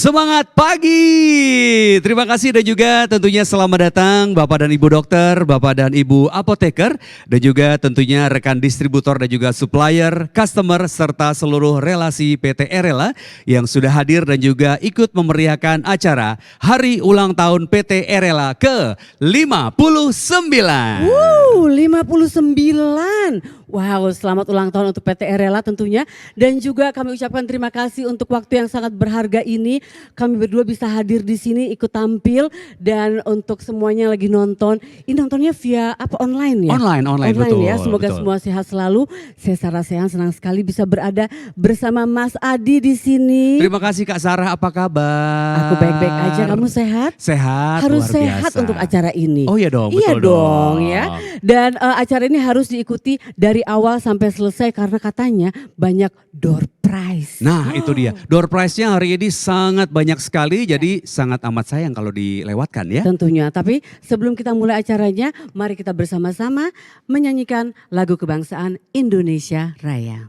Semangat pagi. Terima kasih dan juga tentunya selamat datang Bapak dan Ibu dokter, Bapak dan Ibu apoteker, dan juga tentunya rekan distributor dan juga supplier, customer, serta seluruh relasi PT Erela yang sudah hadir dan juga ikut memeriahkan acara Hari Ulang Tahun PT Erela ke-59. 59. Wow, selamat ulang tahun untuk PT Erela tentunya. Dan juga kami ucapkan terima kasih untuk waktu yang sangat berharga ini. Kami berdua bisa hadir di sini ikut tampil. Dan untuk semuanya yang lagi nonton, ini nontonnya via apa online ya? Online betul. Ya, semoga betul. semua sehat selalu. Saya Sarah Sehan senang sekali bisa berada bersama Mas Adi di sini. Terima kasih Kak Sarah, apa kabar? Aku baik-baik aja, kamu sehat? Sehat, Harus luar sehat biasa. untuk acara ini. Oh iya dong, Iya betul dong ya. Dan acara ini harus diikuti dari awal sampai selesai karena katanya banyak door prize. Nah itu dia, door prize-nya hari ini sangat banyak sekali, jadi sangat amat sayang kalau dilewatkan ya. Tentunya, tapi sebelum kita mulai acaranya, mari kita bersama-sama menyanyikan lagu kebangsaan Indonesia Raya.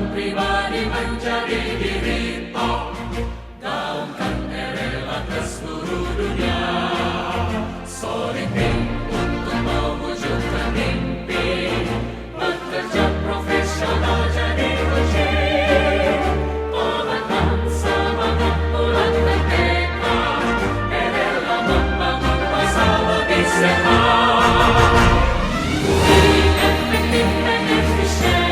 Pribadi menjadi diri toh, gaungkan Erela ke seluruh dunia. Solid untuk mewujudkan mimpi, bekerja profesional jadi kunci. Komitmen semangat bulatkan tekad, Erela membangun masa lebih sehat. Efektif dan efisien.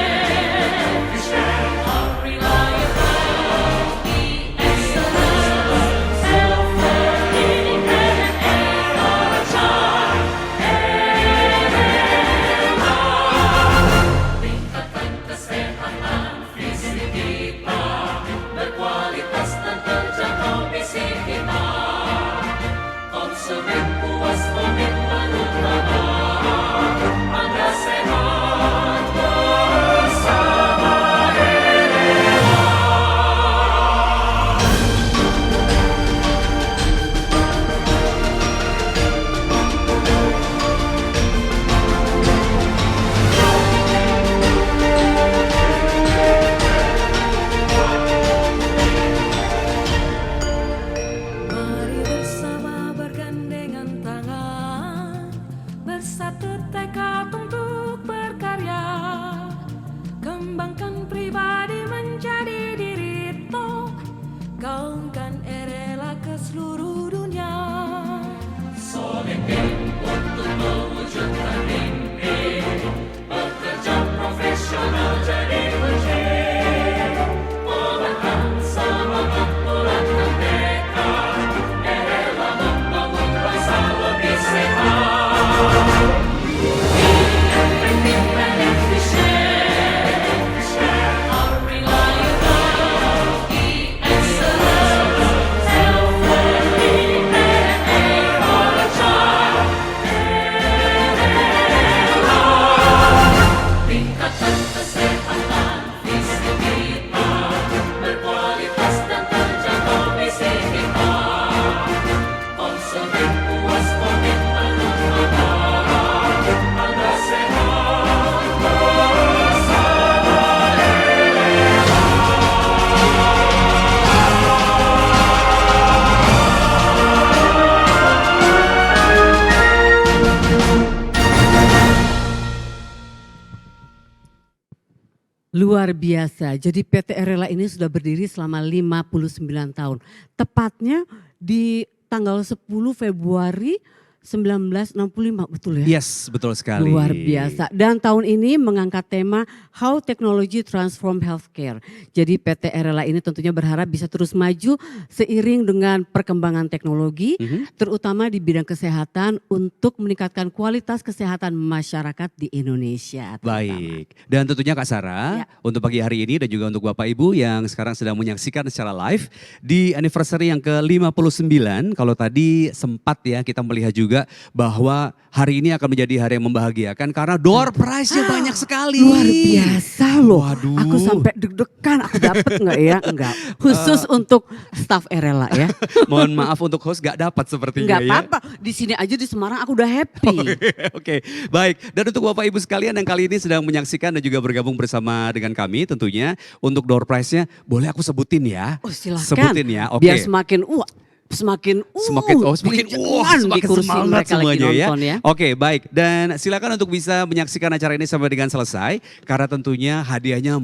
Luar biasa, jadi PT Erela ini sudah berdiri selama 59 tahun. Tepatnya di tanggal 10 Februari 1965, betul ya? Yes, betul sekali. Luar biasa. Dan tahun ini mengangkat tema How Technology Transform Healthcare. Jadi PT RLA ini tentunya berharap bisa terus maju seiring dengan perkembangan teknologi, terutama di bidang kesehatan untuk meningkatkan kualitas kesehatan masyarakat di Indonesia. terutama. Baik, dan tentunya Kak Sarah, Ya. untuk pagi hari ini dan juga untuk Bapak Ibu yang sekarang sedang menyaksikan secara live di anniversary yang ke-59, kalau tadi sempat ya kita melihat juga bahwa hari ini akan menjadi hari yang membahagiakan karena door prize-nya banyak sekali. Luar biasa loh. Waduh. Aku sampai deg-degan, aku dapet nggak ya? Enggak. Khusus untuk staf RLA ya. Mohon maaf untuk host gak dapat sepertinya Enggak ya. apa-apa. Di sini aja di Semarang aku udah happy. Oke, baik. Dan untuk Bapak Ibu sekalian yang kali ini sedang menyaksikan dan juga bergabung bersama dengan kami tentunya untuk door prize-nya boleh aku sebutin ya. Oh silahkan. Sebutin ya, oke. Biar semakin semakin semakin di kursi semangat mereka semuanya lagi ya. nonton ya. Oke, baik. Dan silakan untuk bisa menyaksikan acara ini sampai dengan selesai karena tentunya hadiahnya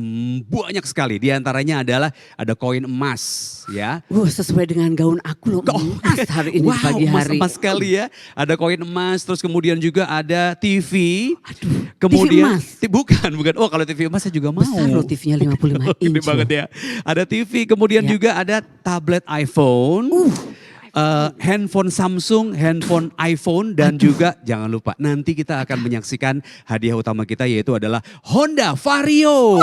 banyak sekali. Di antaranya adalah ada koin emas ya. Sesuai dengan gaun aku loh. Emas hari ini pagi hari. Emas sekali ya. Ada koin emas, terus kemudian juga ada TV. Aduh, Kemudian TV emas. Bukan. Oh, kalau TV emas saya juga mau. Besar loh TV-nya 55 Gede inch. banget ya. Ada TV, kemudian Ya. juga ada tablet iPhone. Handphone Samsung, handphone iPhone, dan juga jangan lupa nanti kita akan menyaksikan hadiah utama kita yaitu adalah Honda Vario.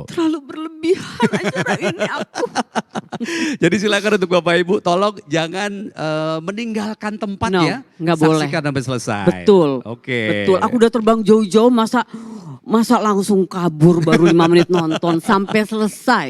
Terlalu berlebihan acara ini aku. Jadi silakan untuk Bapak Ibu tolong jangan meninggalkan tempat No, ya. nggak boleh. Saksikan sampai selesai. Betul. Oke. Betul. Aku udah terbang jauh-jauh masa langsung kabur baru 5 menit nonton sampai selesai.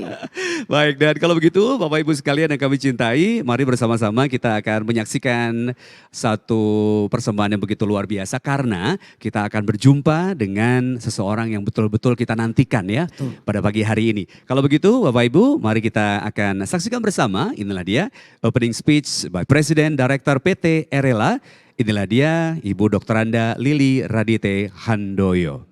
Baik, dan kalau begitu Bapak Ibu sekalian yang kami cintai, mari bersama-sama kita akan menyaksikan satu persembahan yang begitu luar biasa karena kita akan berjumpa dengan seseorang yang betul-betul kita nantikan ya pada pagi hari ini. Kalau begitu Bapak Ibu, mari kita akan saksikan bersama. Inilah dia opening speech by Presiden Director PT RLA. Inilah dia Ibu Dr. Anda Lili Radite Handoyo.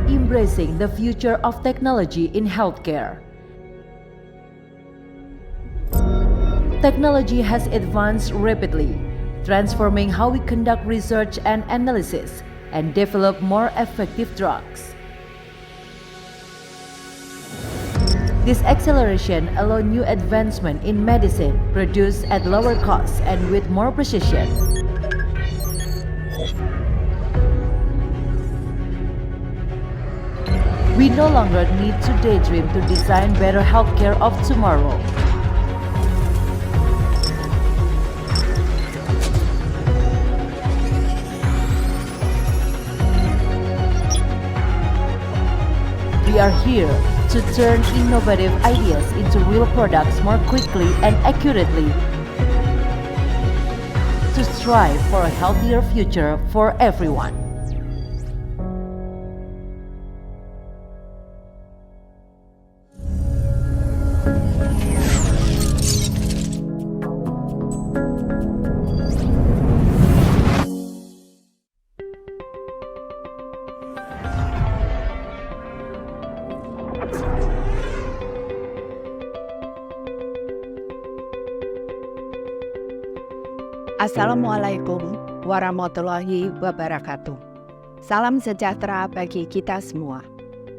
Embracing the future of technology in healthcare. Technology has advanced rapidly, transforming how we conduct research and analysis and develop more effective drugs. This acceleration allows new advancement in medicine produced at lower costs and with more precision. We no longer need to daydream to design better healthcare of tomorrow. We are here to turn innovative ideas into real products more quickly and accurately, to strive for a healthier future for everyone. Assalamualaikum warahmatullahi wabarakatuh. Salam sejahtera bagi kita semua.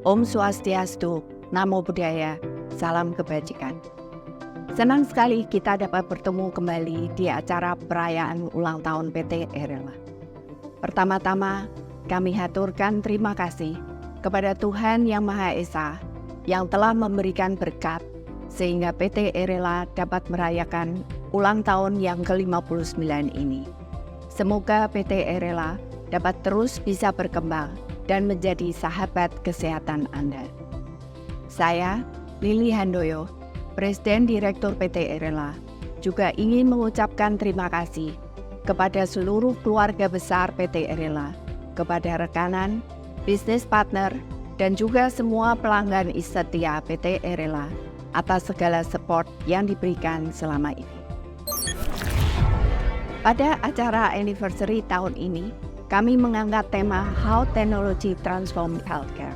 Om Swastiastu, Namo Buddhaya, salam kebajikan. Senang sekali kita dapat bertemu kembali di acara perayaan ulang tahun PT RLA. Pertama-tama, kami haturkan terima kasih kepada Tuhan Yang Maha Esa yang telah memberikan berkat sehingga PT RLA dapat merayakan ulang tahun yang ke-59 ini. Semoga PT RLA dapat terus bisa berkembang dan menjadi sahabat kesehatan Anda. Saya, Lili Handoyo, Presiden Direktur PT RLA, juga ingin mengucapkan terima kasih kepada seluruh keluarga besar PT RLA, kepada rekanan, bisnis partner, dan juga semua pelanggan setia PT RLA atas segala support yang diberikan selama ini. Pada acara anniversary tahun ini, kami mengangkat tema How Technology Transform Healthcare.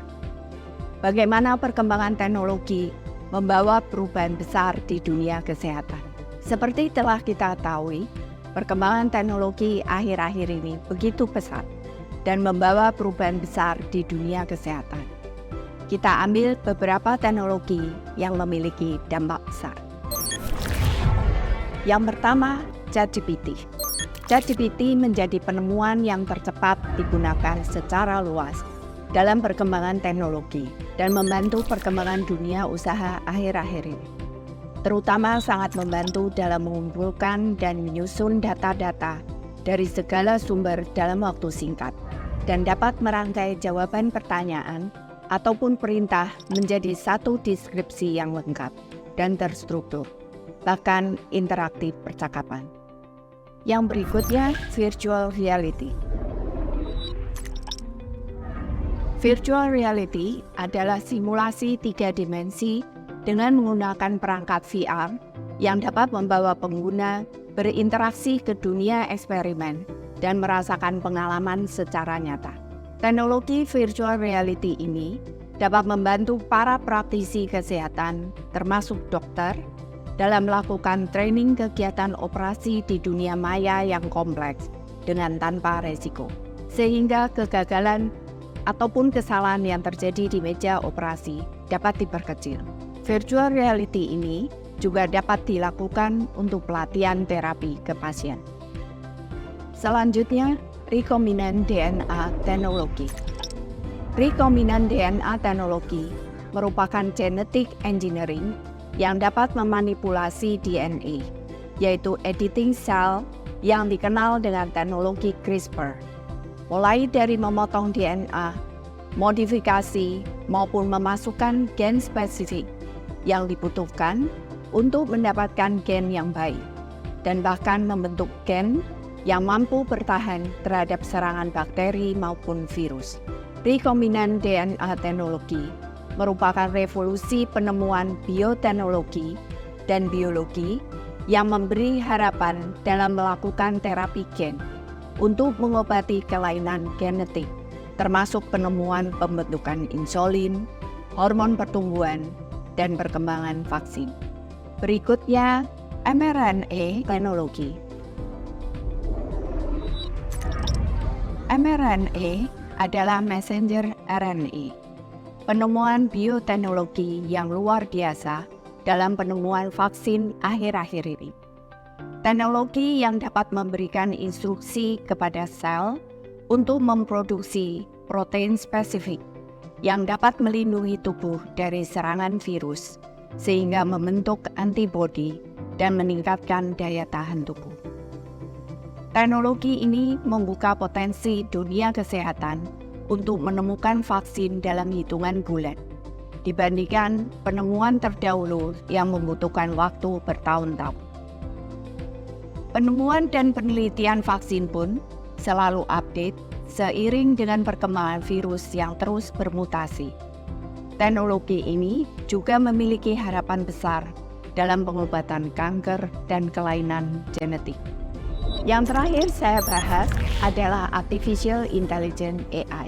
Bagaimana perkembangan teknologi membawa perubahan besar di dunia kesehatan. Seperti telah kita ketahui, perkembangan teknologi akhir-akhir ini begitu pesat dan membawa perubahan besar di dunia kesehatan. Kita ambil beberapa teknologi yang memiliki dampak besar. Yang pertama, ChatGPT. ChatGPT menjadi penemuan yang tercepat digunakan secara luas dalam perkembangan teknologi dan membantu perkembangan dunia usaha akhir-akhir ini. Terutama sangat membantu dalam mengumpulkan dan menyusun data-data dari segala sumber dalam waktu singkat dan dapat merangkai jawaban pertanyaan ataupun perintah menjadi satu deskripsi yang lengkap dan terstruktur, bahkan interaktif percakapan. Yang berikutnya, virtual reality. Virtual reality adalah simulasi 3 dimensi dengan menggunakan perangkat VR yang dapat membawa pengguna berinteraksi ke dunia eksperimen dan merasakan pengalaman secara nyata. Teknologi virtual reality ini dapat membantu para praktisi kesehatan, termasuk dokter, dalam melakukan training kegiatan operasi di dunia maya yang kompleks dengan tanpa resiko, sehingga kegagalan ataupun kesalahan yang terjadi di meja operasi dapat diperkecil. Virtual reality ini juga dapat dilakukan untuk pelatihan terapi ke pasien. Selanjutnya, rekombinan DNA teknologi. Rekombinan DNA teknologi merupakan genetic engineering yang dapat memanipulasi DNA, yaitu editing sel yang dikenal dengan teknologi CRISPR. Mulai dari memotong DNA, modifikasi, maupun memasukkan gen spesifik yang dibutuhkan untuk mendapatkan gen yang baik, dan bahkan membentuk gen yang mampu bertahan terhadap serangan bakteri maupun virus. Rekombinan DNA teknologi merupakan revolusi penemuan bioteknologi dan biologi yang memberi harapan dalam melakukan terapi gen untuk mengobati kelainan genetik, termasuk penemuan pembentukan insulin, hormon pertumbuhan, dan perkembangan vaksin. Berikutnya, mRNA teknologi. mRNA adalah messenger RNA, penemuan bioteknologi yang luar biasa dalam penemuan vaksin akhir-akhir ini. Teknologi yang dapat memberikan instruksi kepada sel untuk memproduksi protein spesifik yang dapat melindungi tubuh dari serangan virus, sehingga membentuk antibodi dan meningkatkan daya tahan tubuh. Teknologi ini membuka potensi dunia kesehatan untuk menemukan vaksin dalam hitungan bulan, dibandingkan penemuan terdahulu yang membutuhkan waktu bertahun-tahun. Penemuan dan penelitian vaksin pun selalu update seiring dengan perkembangan virus yang terus bermutasi. Teknologi ini juga memiliki harapan besar dalam pengobatan kanker dan kelainan genetik. Yang terakhir saya bahas adalah Artificial Intelligence AI.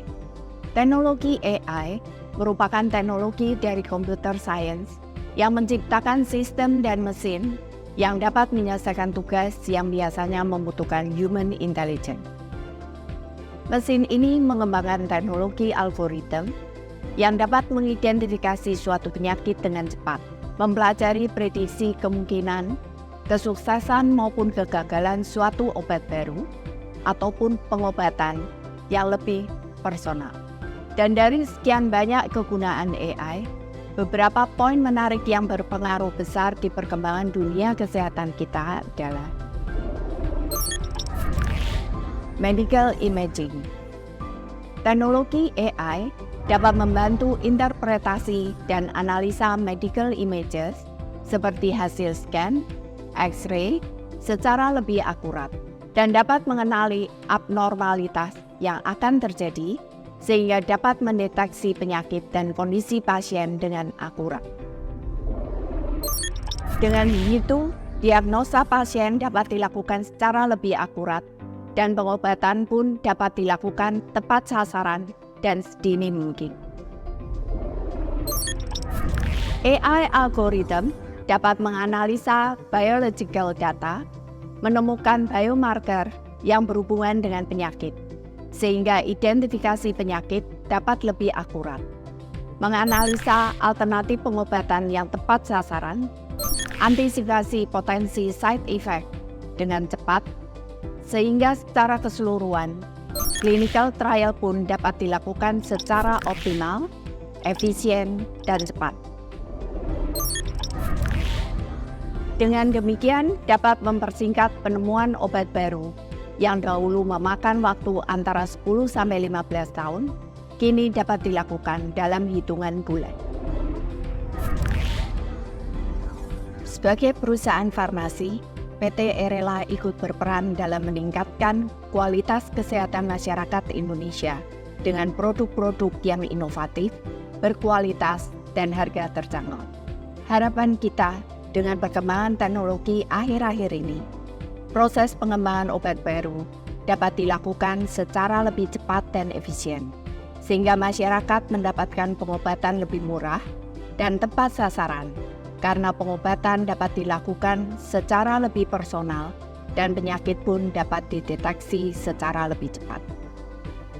Teknologi AI merupakan teknologi dari computer science yang menciptakan sistem dan mesin yang dapat menyelesaikan tugas yang biasanya membutuhkan human intelligence. Mesin ini mengembangkan teknologi algoritma yang dapat mengidentifikasi suatu penyakit dengan cepat, mempelajari prediksi kemungkinan, kesuksesan maupun kegagalan suatu obat baru, ataupun pengobatan yang lebih personal. Dan dari sekian banyak kegunaan AI, beberapa poin menarik yang berpengaruh besar di perkembangan dunia kesehatan kita adalah medical imaging. Teknologi AI dapat membantu interpretasi dan analisa medical images seperti hasil scan, X-ray secara lebih akurat dan dapat mengenali abnormalitas yang akan terjadi sehingga dapat mendeteksi penyakit dan kondisi pasien dengan akurat. Dengan begitu, diagnosa pasien dapat dilakukan secara lebih akurat dan pengobatan pun dapat dilakukan tepat sasaran dan sedini mungkin. AI algorithm dapat menganalisa biological data, menemukan biomarker yang berhubungan dengan penyakit, sehingga identifikasi penyakit dapat lebih akurat. Menganalisa alternatif pengobatan yang tepat sasaran, antisipasi potensi side effect dengan cepat, sehingga secara keseluruhan, clinical trial pun dapat dilakukan secara optimal, efisien, dan cepat. Dengan demikian, dapat mempersingkat penemuan obat baru yang dahulu memakan waktu antara 10-15 tahun, kini dapat dilakukan dalam hitungan bulan. Sebagai perusahaan farmasi, PT Erela ikut berperan dalam meningkatkan kualitas kesehatan masyarakat Indonesia dengan produk-produk yang inovatif, berkualitas, dan harga terjangkau. Harapan kita dengan perkembangan teknologi akhir-akhir ini, proses pengembangan obat baru dapat dilakukan secara lebih cepat dan efisien, sehingga masyarakat mendapatkan pengobatan lebih murah dan tepat sasaran, karena pengobatan dapat dilakukan secara lebih personal dan penyakit pun dapat dideteksi secara lebih cepat.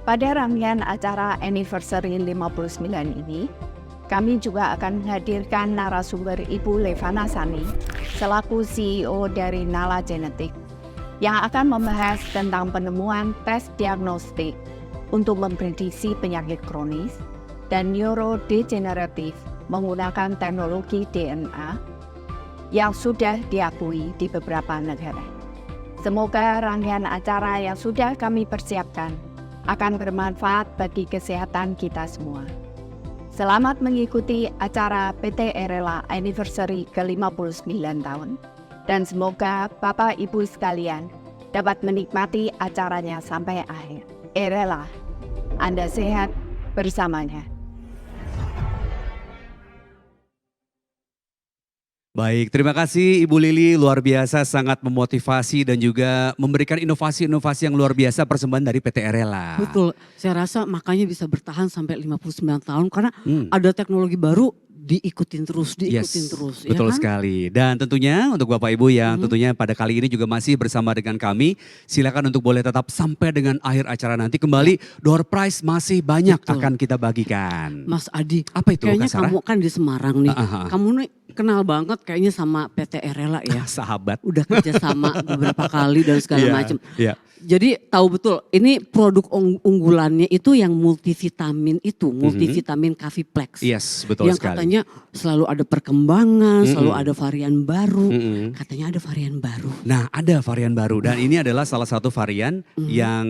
Pada rangkaian acara Anniversary 59 ini, kami juga akan menghadirkan narasumber Ibu Levana Sani selaku CEO dari Nala Genetik yang akan membahas tentang penemuan tes diagnostik untuk memprediksi penyakit kronis dan neurodegeneratif menggunakan teknologi DNA yang sudah diakui di beberapa negara. Semoga rangkaian acara yang sudah kami persiapkan akan bermanfaat bagi kesehatan kita semua. Selamat mengikuti acara PT Erela Anniversary ke-59 tahun, dan semoga Bapak Ibu sekalian dapat menikmati acaranya sampai akhir. Erela, Anda sehat bersamanya. Baik, terima kasih Ibu Lili, luar biasa, sangat memotivasi dan juga memberikan inovasi-inovasi yang luar biasa persembahan dari PT Erela. Betul, saya rasa makanya bisa bertahan sampai 59 tahun karena ada teknologi baru diikutin terus, terus. Betul ya kan? sekali. Dan tentunya untuk Bapak Ibu yang tentunya pada kali ini juga masih bersama dengan kami, silakan untuk boleh tetap sampai dengan akhir acara nanti. Kembali door prize masih banyak Betul. akan kita bagikan. Mas Adi, Apa itu, kayaknya Kak Sarah? kamu kan di Semarang nih, kamu nih kenal banget kayaknya sama PT Erela ya. Sahabat. Udah kerjasama beberapa kali dan segala Iya, macam. iya. Jadi tahu betul ini produk unggulannya itu yang multivitamin itu, multivitamin Caviplex. Yes, betul yang sekali. katanya selalu ada perkembangan, selalu ada varian baru. Mm-mm. Katanya ada varian baru. Nah, ada varian baru dan ini adalah salah satu varian yang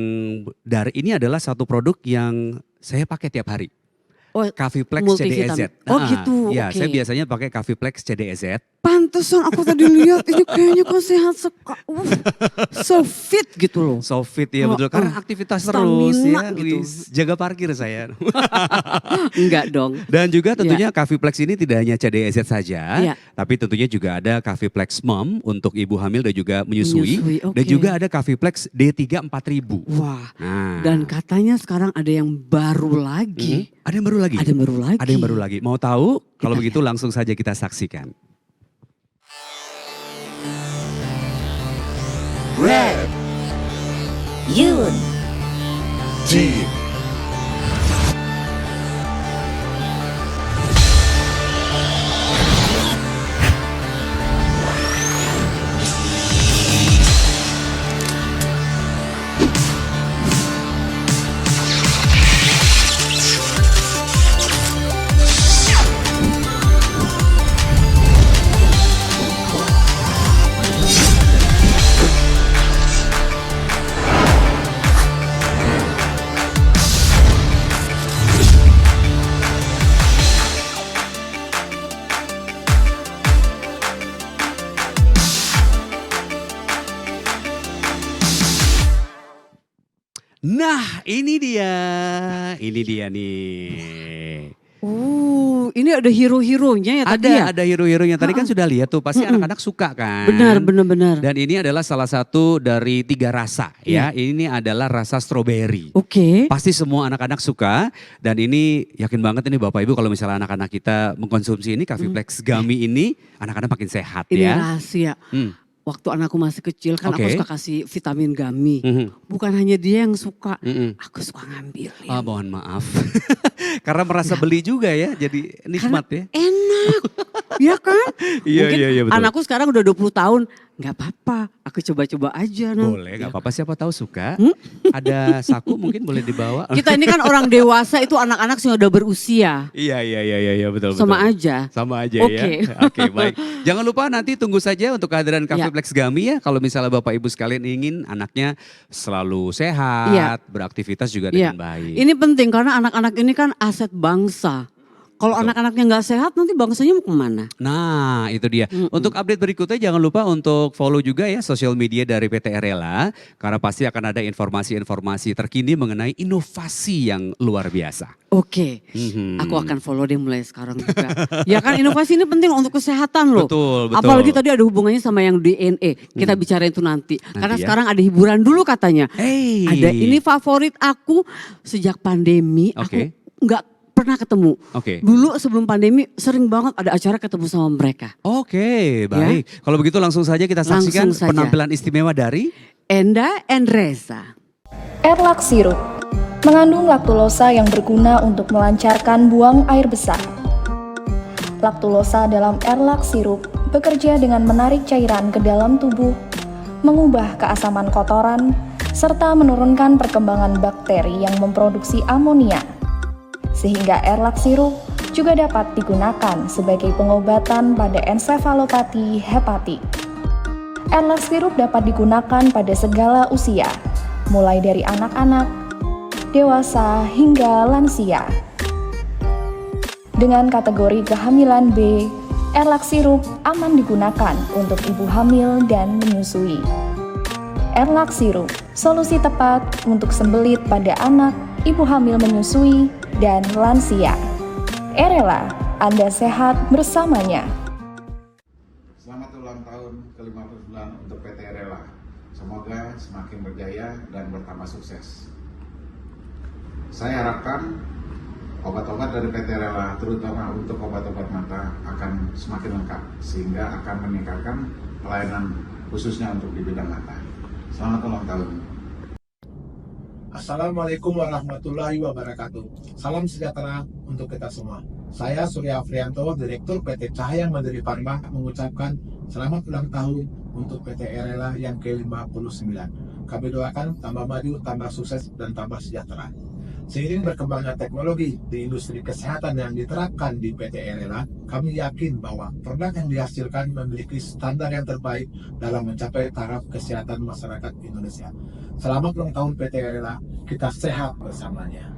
dari ini adalah satu produk yang saya pakai tiap hari. Oh, Caviplex multivitamin. CDEZ. Oh gitu, Ya, oke. saya biasanya pakai Caviplex CDEZ. Pantesan aku tadi lihat ini kayaknya kok sehat sekali. So fit gitu loh. So fit ya betul, karena aktivitas Stamina terus ya. gitu. Wis, jaga parkir saya. Enggak dong. Dan juga tentunya Caviplex ini tidak hanya CDEZ saja, Iya. tapi tentunya juga ada Caviplex Mom untuk ibu hamil dan juga menyusui. Menyusui, Dan oke. juga ada Caviplex D3 4000. Wah, Nah. dan katanya sekarang ada yang baru lagi. Ada yang baru lagi? Ada yang baru lagi. Ada yang baru lagi. Mau tahu? Kalau Kita begitu langsung saja kita saksikan. Red, Yun, Team. Nah, ini dia nih. Ini ada hero-heronya ya tadi ya? Ada hero-heronya. Tadi kan sudah lihat tuh, pasti anak-anak suka kan. Benar, benar. Dan ini adalah salah satu dari 3 rasa ya. Ini adalah rasa strawberry. Oke. Pasti semua anak-anak suka dan ini yakin banget ini Bapak Ibu kalau misalnya anak-anak kita mengkonsumsi ini Caviplex Gummy ini anak-anak makin sehat Ini ya. rahasia. Waktu anakku masih kecil kan Oke. aku suka kasih vitamin gummy. Bukan hanya dia yang suka, aku suka ngambil. Ah, mohon maaf. Karena merasa beli juga ya, jadi nikmat ya. Enak, ya kan? Iya, Mungkin iya, betul. anakku sekarang udah 20 tahun, nggak apa-apa. Aku coba-coba aja. Boleh, gak apa-apa siapa tahu suka. Ada saku mungkin boleh dibawa. Kita ini kan orang dewasa itu anak-anak yang udah berusia. Iya, betul. Sama aja. Sama aja Oke. ya. Oke, baik. Jangan lupa nanti tunggu saja untuk kehadiran Caviplex Gummy ya. Kalau misalnya Bapak Ibu sekalian ingin anaknya selalu sehat, Iya. beraktivitas juga Iya. dengan baik. Ini penting karena anak-anak ini kan aset bangsa. Kalau anak-anaknya nggak sehat nanti bangsanya mau kemana? Nah itu dia. Untuk update berikutnya jangan lupa untuk follow juga ya sosial media dari PT Rela. Karena pasti akan ada informasi-informasi terkini mengenai inovasi yang luar biasa. Oke, aku akan follow deh mulai sekarang juga. Ya kan inovasi ini penting untuk kesehatan loh. Betul. Apalagi tadi ada hubungannya sama yang DNA. Kita bicara itu nanti. Karena ya. sekarang ada hiburan dulu katanya. Hey. Ada ini favorit aku sejak pandemi. Oke. Aku nggak pernah ketemu. Oke. Dulu sebelum pandemi sering banget ada acara ketemu sama mereka. Oke, baik. Kalau begitu langsung saja kita saksikan Langsung saja. penampilan istimewa dari Enda and Reza. Erlak sirup mengandung laktulosa yang berguna untuk melancarkan buang air besar. Laktulosa dalam Erlak sirup bekerja dengan menarik cairan ke dalam tubuh, mengubah keasaman kotoran, serta menurunkan perkembangan bakteri yang memproduksi amonia. Sehingga Erlak sirup juga dapat digunakan sebagai pengobatan pada ensefalopati hepatik. Erlak sirup dapat digunakan pada segala usia, mulai dari anak-anak, dewasa hingga lansia. Dengan kategori kehamilan B, Erlak sirup aman digunakan untuk ibu hamil dan menyusui. Erlak sirup, solusi tepat untuk sembelit pada anak, ibu hamil menyusui, dan lansia. Erela, Anda sehat bersamanya. Selamat ulang tahun ke-59 untuk PT Rela. Semoga semakin berjaya dan bertambah sukses. Saya harapkan obat-obat dari PT Rela, terutama untuk obat-obat mata, akan semakin lengkap sehingga akan meningkatkan pelayanan khususnya untuk di bidang mata. Selamat ulang tahun. Assalamualaikum warahmatullahi wabarakatuh. Salam sejahtera untuk kita semua. Saya Surya Afrianto, Direktur PT Cahaya Mandiri Pharma, mengucapkan selamat ulang tahun untuk PT Rela yang ke-59. Kami doakan tambah maju, tambah sukses, dan tambah sejahtera. Seiring berkembangnya teknologi di industri kesehatan yang diterapkan di PT Rela, kami yakin bahwa produk yang dihasilkan memiliki standar yang terbaik dalam mencapai taraf kesehatan masyarakat Indonesia. Selamat ulang tahun PT Rela, kita sehat bersamanya.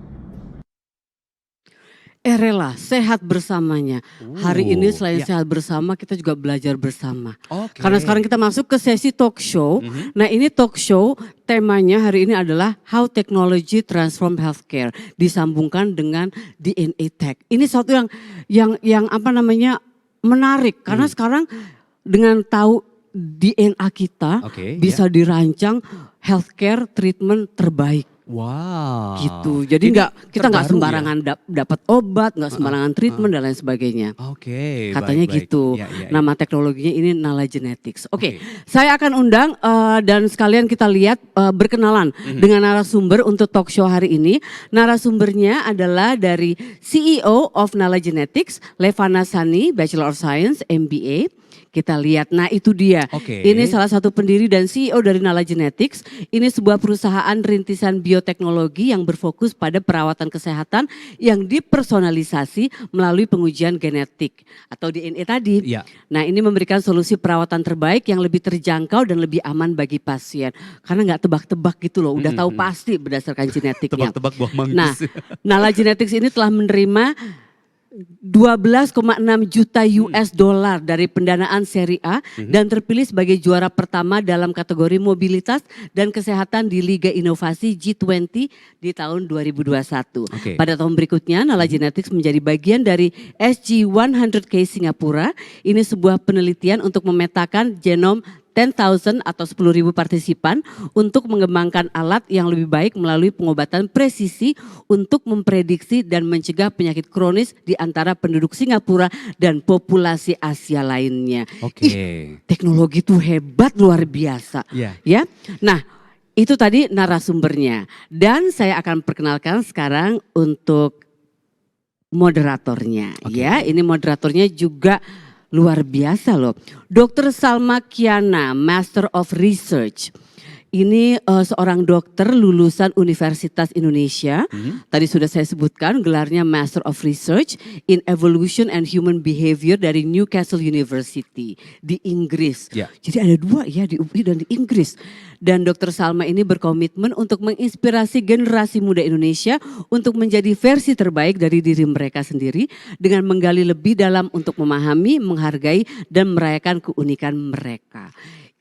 Rela, sehat bersamanya. Hari ini selain ya. sehat bersama, kita juga belajar bersama. Oke. Karena sekarang kita masuk ke sesi talk show. Nah ini talk show temanya hari ini adalah How Technology Transform Healthcare. Disambungkan dengan DNA Tech. Ini sesuatu yang apa namanya menarik. Karena sekarang dengan tahu DNA kita Oke, bisa dirancang healthcare treatment terbaik. Wow. Gitu. Jadi Ini kita nggak terbaru sembarangan dapat obat, nggak sembarangan treatment dan lain sebagainya. Oke, Katanya baik. gitu. Ya, ya, ya. Nama teknologinya ini Nala Genetics. Oke, Oke. saya akan undang dan sekalian kita lihat berkenalan dengan narasumber untuk talk show hari ini. Narasumbernya adalah dari CEO of Nala Genetics, Levana Sani, Bachelor of Science, MBA. Kita lihat, nah itu dia. Oke. Ini salah satu pendiri dan CEO dari Nala Genetics. Ini sebuah perusahaan rintisan bioteknologi yang berfokus pada perawatan kesehatan yang dipersonalisasi melalui pengujian genetik atau DNA tadi. Iya. Nah ini memberikan solusi perawatan terbaik yang lebih terjangkau dan lebih aman bagi pasien. Karena nggak tebak-tebak gitu loh, udah tahu pasti berdasarkan genetiknya. Tebak-tebak buah manggis. Nah, Nala Genetics ini telah menerima 12,6 juta US dollar dari pendanaan Serie A dan terpilih sebagai juara pertama dalam kategori mobilitas dan kesehatan di Liga Inovasi G20 di tahun 2021. Oke. Pada tahun berikutnya, Nala Genetics menjadi bagian dari SG100K Singapura. Ini sebuah penelitian untuk memetakan genom 10,000 atau 10.000 partisipan untuk mengembangkan alat yang lebih baik melalui pengobatan presisi untuk memprediksi dan mencegah penyakit kronis di antara penduduk Singapura dan populasi Asia lainnya. Oke. Ih, teknologi itu hebat luar biasa. Iya. Ya. Nah, itu tadi narasumbernya. Dan saya akan perkenalkan sekarang untuk moderatornya. Oke. Ya, ini moderatornya juga luar biasa loh. Dr. Salma Kiana, Master of Research. Ini seorang dokter lulusan Universitas Indonesia. Tadi sudah saya sebutkan gelarnya Master of Research in Evolution and Human Behavior dari Newcastle University di Inggris. Ya. Jadi ada dua ya, di UI dan di Inggris. Dan Dr. Salma ini berkomitmen untuk menginspirasi generasi muda Indonesia untuk menjadi versi terbaik dari diri mereka sendiri dengan menggali lebih dalam untuk memahami, menghargai, dan merayakan keunikan mereka.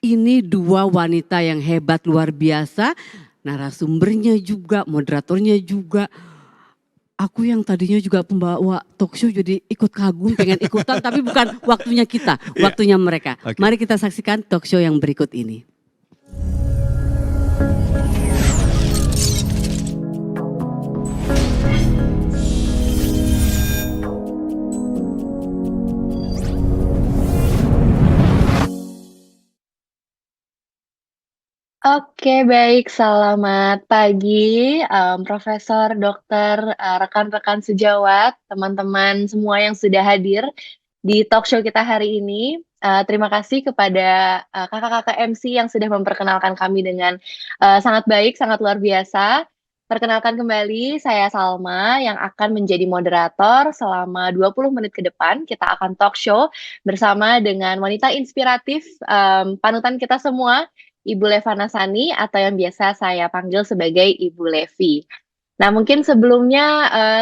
Ini dua wanita yang hebat luar biasa, narasumbernya juga, moderatornya juga. Aku yang tadinya juga pembawa talk show jadi ikut kagum, pengen ikutan tapi bukan waktunya kita, waktunya mereka. Oke. Mari kita saksikan talk show yang berikut ini. Oke, baik. Selamat pagi, Profesor, Dokter, rekan-rekan sejawat, teman-teman semua yang sudah hadir di talk show kita hari ini. Terima kasih kepada kakak-kakak MC yang sudah memperkenalkan kami dengan sangat baik, sangat luar biasa. Perkenalkan kembali, saya Salma yang akan menjadi moderator selama 20 menit ke depan. Kita akan talk show bersama dengan wanita inspiratif, panutan kita semua, Ibu Levana Sani atau yang biasa saya panggil sebagai Ibu Levi. Nah, mungkin sebelumnya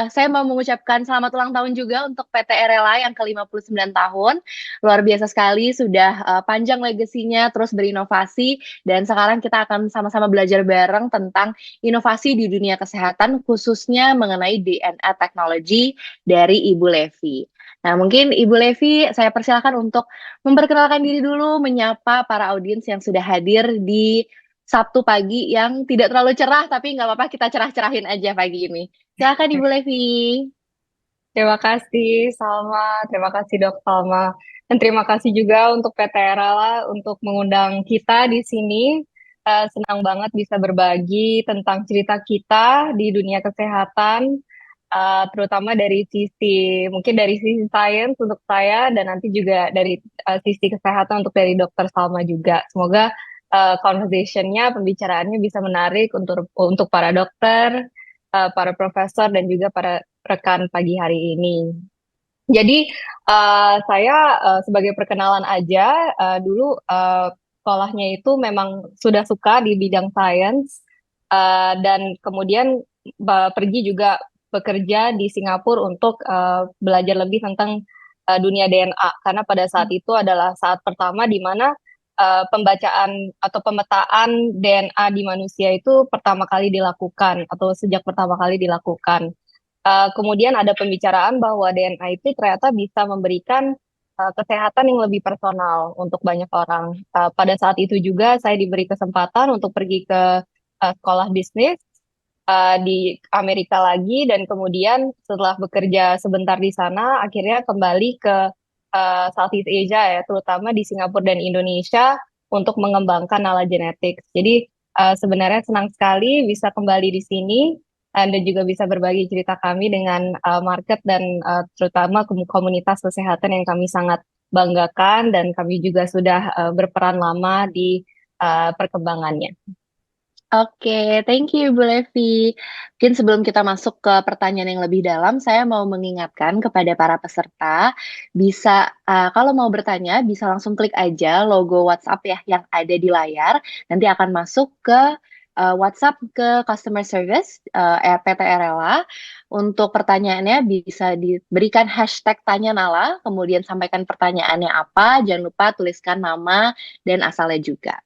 saya mau mengucapkan selamat ulang tahun juga untuk PT RLA yang ke-59 tahun. Luar biasa sekali, sudah panjang legasinya, terus berinovasi, dan sekarang kita akan sama-sama belajar bareng tentang inovasi di dunia kesehatan, khususnya mengenai DNA teknologi dari Ibu Levi. Nah, mungkin Ibu Levi, saya persilakan untuk memperkenalkan diri dulu, menyapa para audiens yang sudah hadir di Sabtu pagi yang tidak terlalu cerah, tapi nggak apa-apa, kita cerah-cerahin aja pagi ini. Silakan Ibu Levi. Terima kasih Salma, terima kasih Dok Salma, dan terima kasih juga untuk PT RLA untuk mengundang kita di sini. Senang banget bisa berbagi tentang cerita kita di dunia kesehatan, terutama dari mungkin dari sisi sains untuk saya, dan nanti juga dari sisi kesehatan untuk dari Dokter Salma juga. Semoga conversation-nya, pembicaraannya bisa menarik untuk para dokter, para profesor, dan juga para rekan pagi hari ini. Jadi saya sebagai perkenalan aja, dulu sekolahnya itu memang sudah suka di bidang sains, dan kemudian pergi juga bekerja di Singapura untuk belajar lebih tentang dunia DNA, karena pada saat itu adalah saat pertama di mana pembacaan atau pemetaan DNA di manusia itu pertama kali dilakukan atau sejak pertama kali dilakukan. Kemudian ada pembicaraan bahwa DNA itu ternyata bisa memberikan kesehatan yang lebih personal untuk banyak orang. Pada saat itu juga saya diberi kesempatan untuk pergi ke sekolah bisnis di Amerika lagi, dan kemudian setelah bekerja sebentar di sana, akhirnya kembali ke Southeast Asia ya, terutama di Singapura dan Indonesia untuk mengembangkan Nala Genetics. Jadi sebenarnya senang sekali bisa kembali di sini dan juga bisa berbagi cerita kami dengan market dan terutama komunitas kesehatan yang kami sangat banggakan, dan kami juga sudah berperan lama di perkembangannya. Oke, thank you Ibu Levi. Mungkin sebelum kita masuk ke pertanyaan yang lebih dalam, saya mau mengingatkan kepada para peserta, bisa kalau mau bertanya bisa langsung klik aja logo WhatsApp ya yang ada di layar, nanti akan masuk ke WhatsApp ke customer service PT Rela. Untuk pertanyaannya bisa diberikan hashtag tanya Nala, kemudian sampaikan pertanyaannya apa, jangan lupa tuliskan nama dan asalnya juga.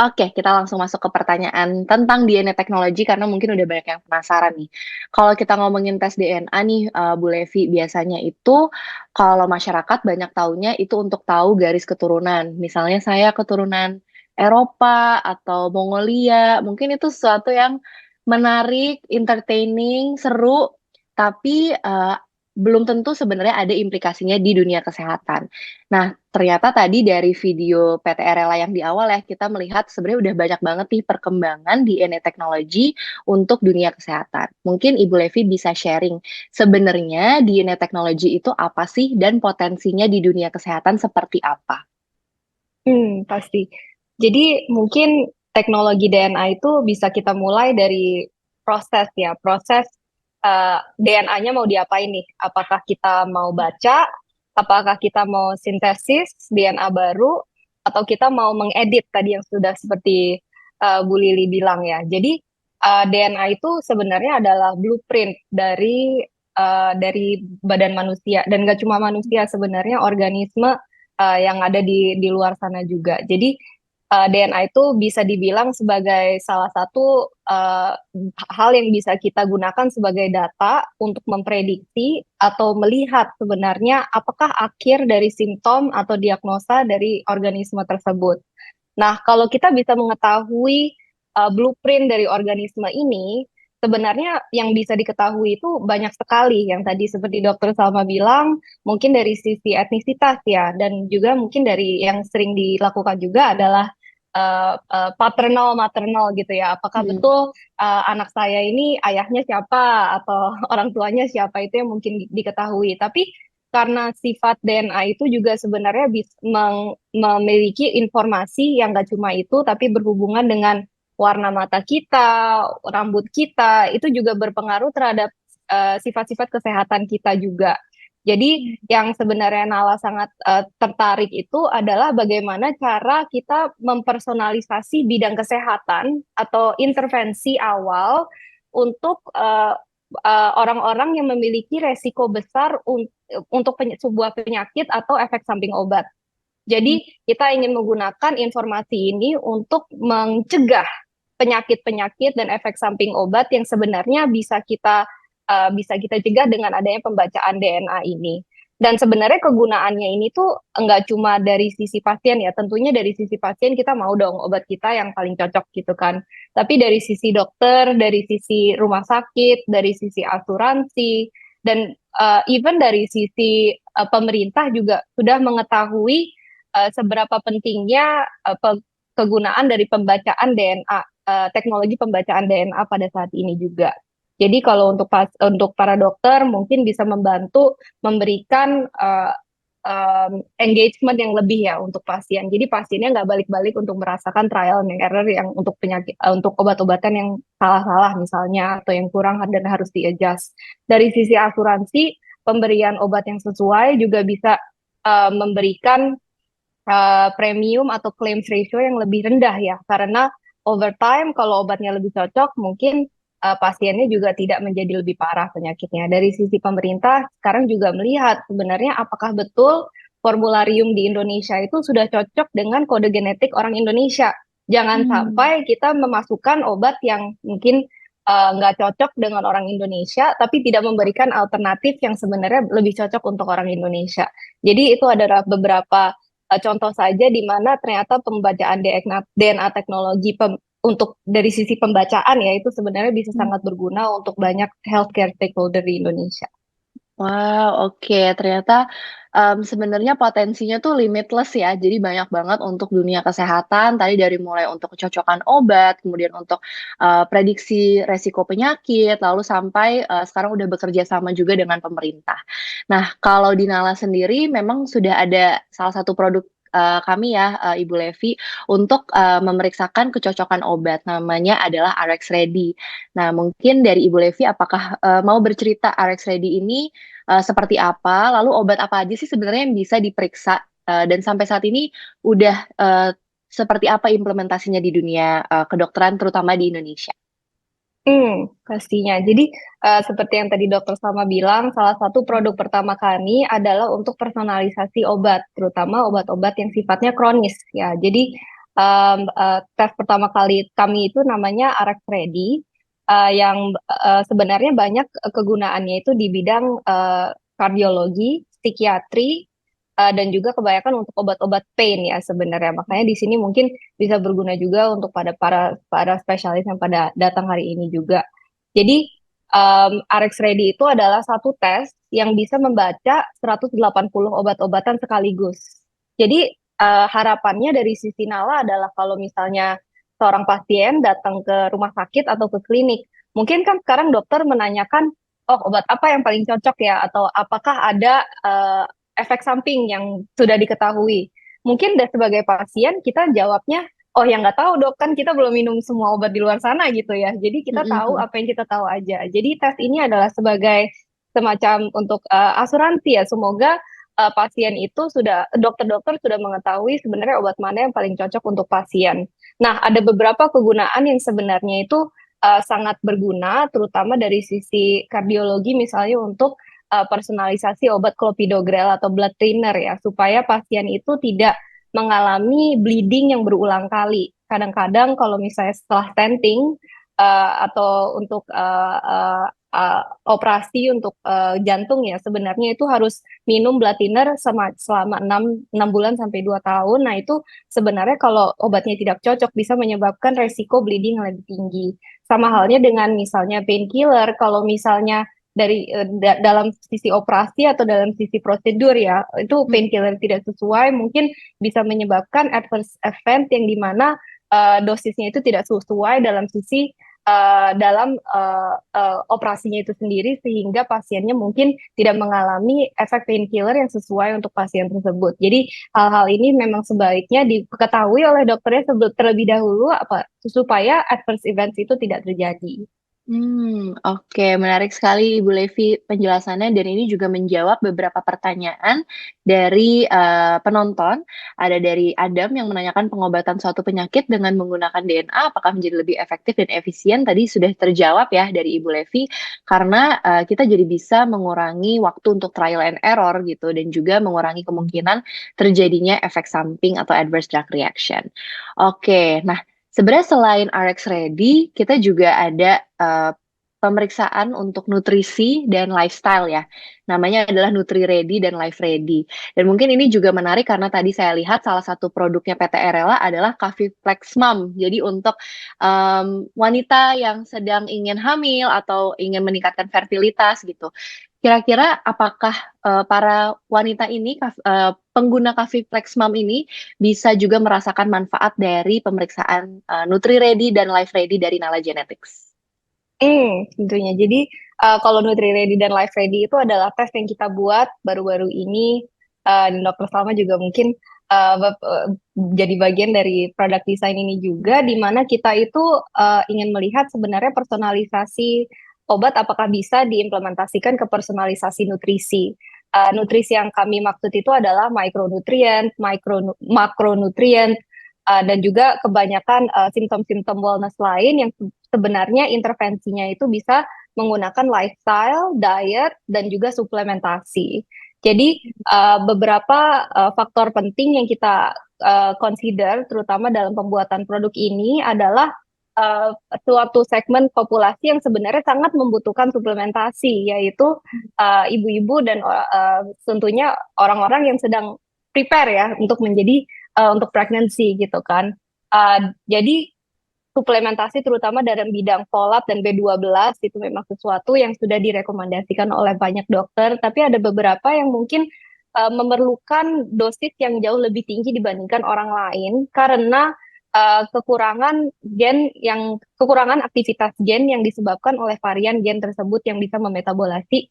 Oke, kita langsung masuk ke pertanyaan tentang DNA teknologi karena mungkin udah banyak yang penasaran nih. Kalau kita ngomongin tes DNA nih, Bu Levi, biasanya itu kalau masyarakat banyak taunya itu untuk tahu garis keturunan. Misalnya saya keturunan Eropa atau Mongolia, mungkin itu sesuatu yang menarik, entertaining, seru, tapi belum tentu sebenarnya ada implikasinya di dunia kesehatan. Nah, ternyata tadi dari video PT Rela yang di awal ya, kita melihat sebenarnya udah banyak banget nih perkembangan DNA teknologi untuk dunia kesehatan. Mungkin Ibu Levi bisa sharing, sebenarnya DNA teknologi itu apa sih dan potensinya di dunia kesehatan seperti apa? Pasti. Jadi mungkin teknologi DNA itu bisa kita mulai dari proses ya, proses DNA-nya mau diapain nih? Apakah kita mau baca, apakah kita mau sintesis DNA baru, atau kita mau mengedit tadi yang sudah seperti Bu Lili bilang ya. Jadi DNA itu sebenarnya adalah blueprint dari badan manusia dan gak cuma manusia sebenarnya organisme yang ada di luar sana juga. Jadi DNA itu bisa dibilang sebagai salah satu hal yang bisa kita gunakan sebagai data untuk memprediksi atau melihat sebenarnya apakah akhir dari simptom atau diagnosa dari organisme tersebut. Nah, kalau kita bisa mengetahui blueprint dari organisme ini, sebenarnya yang bisa diketahui itu banyak sekali. Yang tadi seperti Dokter Salma bilang, mungkin dari sisi etnisitas ya, dan juga mungkin dari yang sering dilakukan juga adalah paternal maternal gitu ya. Apakah betul anak saya ini ayahnya siapa atau orang tuanya siapa, itu yang mungkin diketahui. Tapi karena sifat DNA itu juga sebenarnya memiliki informasi yang gak cuma itu, tapi berhubungan dengan warna mata kita, rambut kita, itu juga berpengaruh terhadap sifat-sifat kesehatan kita juga. Jadi yang sebenarnya Nala sangat tertarik itu adalah bagaimana cara kita mempersonalisasi bidang kesehatan atau intervensi awal untuk orang-orang yang memiliki resiko besar untuk sebuah penyakit atau efek samping obat. Jadi kita ingin menggunakan informasi ini untuk mencegah penyakit-penyakit dan efek samping obat yang sebenarnya bisa kita cegah dengan adanya pembacaan DNA ini. Dan sebenarnya kegunaannya ini tuh enggak cuma dari sisi pasien ya, tentunya dari sisi pasien kita mau dong obat kita yang paling cocok gitu kan. Tapi dari sisi dokter, dari sisi rumah sakit, dari sisi asuransi, dan even dari sisi pemerintah juga sudah mengetahui seberapa pentingnya kegunaan dari pembacaan DNA, teknologi pembacaan DNA pada saat ini juga. Jadi kalau untuk para dokter mungkin bisa membantu memberikan engagement yang lebih ya untuk pasien. Jadi pasiennya nggak balik-balik untuk merasakan trial and error yang untuk penyakit, untuk obat-obatan yang salah-salah misalnya atau yang kurang dan harus di-adjust. Dari sisi asuransi, pemberian obat yang sesuai juga bisa memberikan premium atau claims ratio yang lebih rendah ya, karena over time kalau obatnya lebih cocok mungkin pasiennya juga tidak menjadi lebih parah penyakitnya. Dari sisi pemerintah sekarang juga melihat sebenarnya apakah betul formularium di Indonesia itu sudah cocok dengan kode genetik orang Indonesia. Jangan sampai kita memasukkan obat yang mungkin nggak cocok dengan orang Indonesia, tapi tidak memberikan alternatif yang sebenarnya lebih cocok untuk orang Indonesia. Jadi itu adalah beberapa contoh saja di mana ternyata pembacaan DNA teknologi untuk dari sisi pembacaan ya itu sebenarnya bisa sangat berguna untuk banyak healthcare stakeholder di Indonesia. Wow, oke. Ternyata sebenarnya potensinya tuh limitless ya. Jadi banyak banget untuk dunia kesehatan. Tadi dari mulai untuk kecocokan obat, kemudian untuk prediksi resiko penyakit, lalu sampai sekarang udah bekerja sama juga dengan pemerintah. Nah, kalau di Nala sendiri memang sudah ada salah satu produk kami ya, Ibu Levi, untuk memeriksakan kecocokan obat. Namanya adalah RX Ready. Nah, mungkin dari Ibu Levi, apakah mau bercerita RX Ready ini seperti apa? Lalu obat apa aja sih sebenarnya yang bisa diperiksa? Dan sampai saat ini udah seperti apa implementasinya di dunia kedokteran terutama di Indonesia? Pastinya. Jadi, seperti yang tadi Dokter Salma bilang, salah satu produk pertama kami adalah untuk personalisasi obat, terutama obat-obat yang sifatnya kronis ya. Jadi, tes pertama kali kami itu namanya RX Ready, yang sebenarnya banyak kegunaannya itu di bidang kardiologi, psikiatri, dan juga kebanyakan untuk obat-obat pain ya sebenarnya. Makanya di sini mungkin bisa berguna juga untuk para spesialis yang pada datang hari ini juga. Jadi RX Ready itu adalah satu tes yang bisa membaca 180 obat-obatan sekaligus. Jadi harapannya dari sisi Nala adalah kalau misalnya seorang pasien datang ke rumah sakit atau ke klinik, mungkin kan sekarang dokter menanyakan, oh obat apa yang paling cocok ya, atau apakah ada efek samping yang sudah diketahui. Mungkin sebagai pasien kita jawabnya, oh yang nggak tahu dok, kan kita belum minum semua obat di luar sana gitu ya. Jadi kita tahu apa yang kita tahu aja. Jadi tes ini adalah sebagai semacam untuk asuransi ya. Semoga pasien itu dokter-dokter sudah mengetahui sebenarnya obat mana yang paling cocok untuk pasien. Nah, ada beberapa kegunaan yang sebenarnya itu sangat berguna, terutama dari sisi kardiologi misalnya untuk personalisasi obat clopidogrel atau blood thinner ya, supaya pasien itu tidak mengalami bleeding yang berulang kali. Kadang-kadang kalau misalnya setelah stenting atau untuk operasi untuk jantung ya, sebenarnya itu harus minum blood thinner selama 6 bulan sampai 2 tahun. Nah itu sebenarnya kalau obatnya tidak cocok bisa menyebabkan resiko bleeding yang lebih tinggi. Sama halnya dengan misalnya painkiller, kalau misalnya dari dalam sisi operasi atau dalam sisi prosedur ya, itu painkiller tidak sesuai mungkin bisa menyebabkan adverse event yang dimana dosisnya itu tidak sesuai dalam sisi dalam operasinya itu sendiri, sehingga pasiennya mungkin tidak mengalami efek painkiller yang sesuai untuk pasien tersebut. Jadi hal-hal ini memang sebaiknya diketahui oleh dokternya terlebih dahulu supaya adverse events itu tidak terjadi. Oke, menarik sekali Ibu Levi penjelasannya dan ini juga menjawab beberapa pertanyaan dari penonton. Ada dari Adam yang menanyakan pengobatan suatu penyakit dengan menggunakan DNA apakah menjadi lebih efektif dan efisien? Tadi sudah terjawab ya dari Ibu Levi karena kita jadi bisa mengurangi waktu untuk trial and error gitu dan juga mengurangi kemungkinan terjadinya efek samping atau adverse drug reaction. Oke, nah sebenarnya selain RX Ready, kita juga ada pemeriksaan untuk nutrisi dan lifestyle ya. Namanya adalah Nutri Ready dan Life Ready. Dan mungkin ini juga menarik karena tadi saya lihat salah satu produknya PT Rela adalah Caviflex Mom. Jadi untuk wanita yang sedang ingin hamil atau ingin meningkatkan fertilitas gitu. Kira-kira apakah para wanita ini, pengguna Caviflex Mom ini bisa juga merasakan manfaat dari pemeriksaan Nutri Ready dan Life Ready dari Nala Genetics? Tentunya. Jadi kalau Nutri Ready dan Life Ready itu adalah tes yang kita buat baru-baru ini, dan Dr. Salma juga mungkin jadi bagian dari produk desain ini juga, di mana kita itu ingin melihat sebenarnya personalisasi obat apakah bisa diimplementasikan ke personalisasi nutrisi. Nutrisi yang kami maksud itu adalah micronutrient, makronutrient, dan juga kebanyakan simptom-simptom wellness lain yang sebenarnya intervensinya itu bisa menggunakan lifestyle, diet, dan juga suplementasi. Jadi beberapa faktor penting yang kita consider terutama dalam pembuatan produk ini adalah suatu segmen populasi yang sebenarnya sangat membutuhkan suplementasi, yaitu ibu-ibu dan tentunya orang-orang yang sedang prepare ya untuk menjadi untuk pregnancy gitu kan. Jadi suplementasi terutama dalam bidang folat dan B12 itu memang sesuatu yang sudah direkomendasikan oleh banyak dokter, tapi ada beberapa yang mungkin memerlukan dosis yang jauh lebih tinggi dibandingkan orang lain karena kekurangan aktivitas gen yang disebabkan oleh varian gen tersebut yang bisa memetabolasi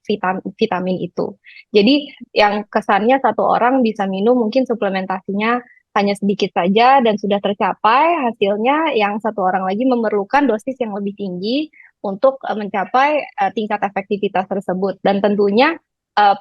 vitamin itu. Jadi yang kesannya satu orang bisa minum mungkin suplementasinya hanya sedikit saja dan sudah tercapai, hasilnya yang satu orang lagi memerlukan dosis yang lebih tinggi untuk mencapai tingkat efektivitas tersebut. Dan tentunya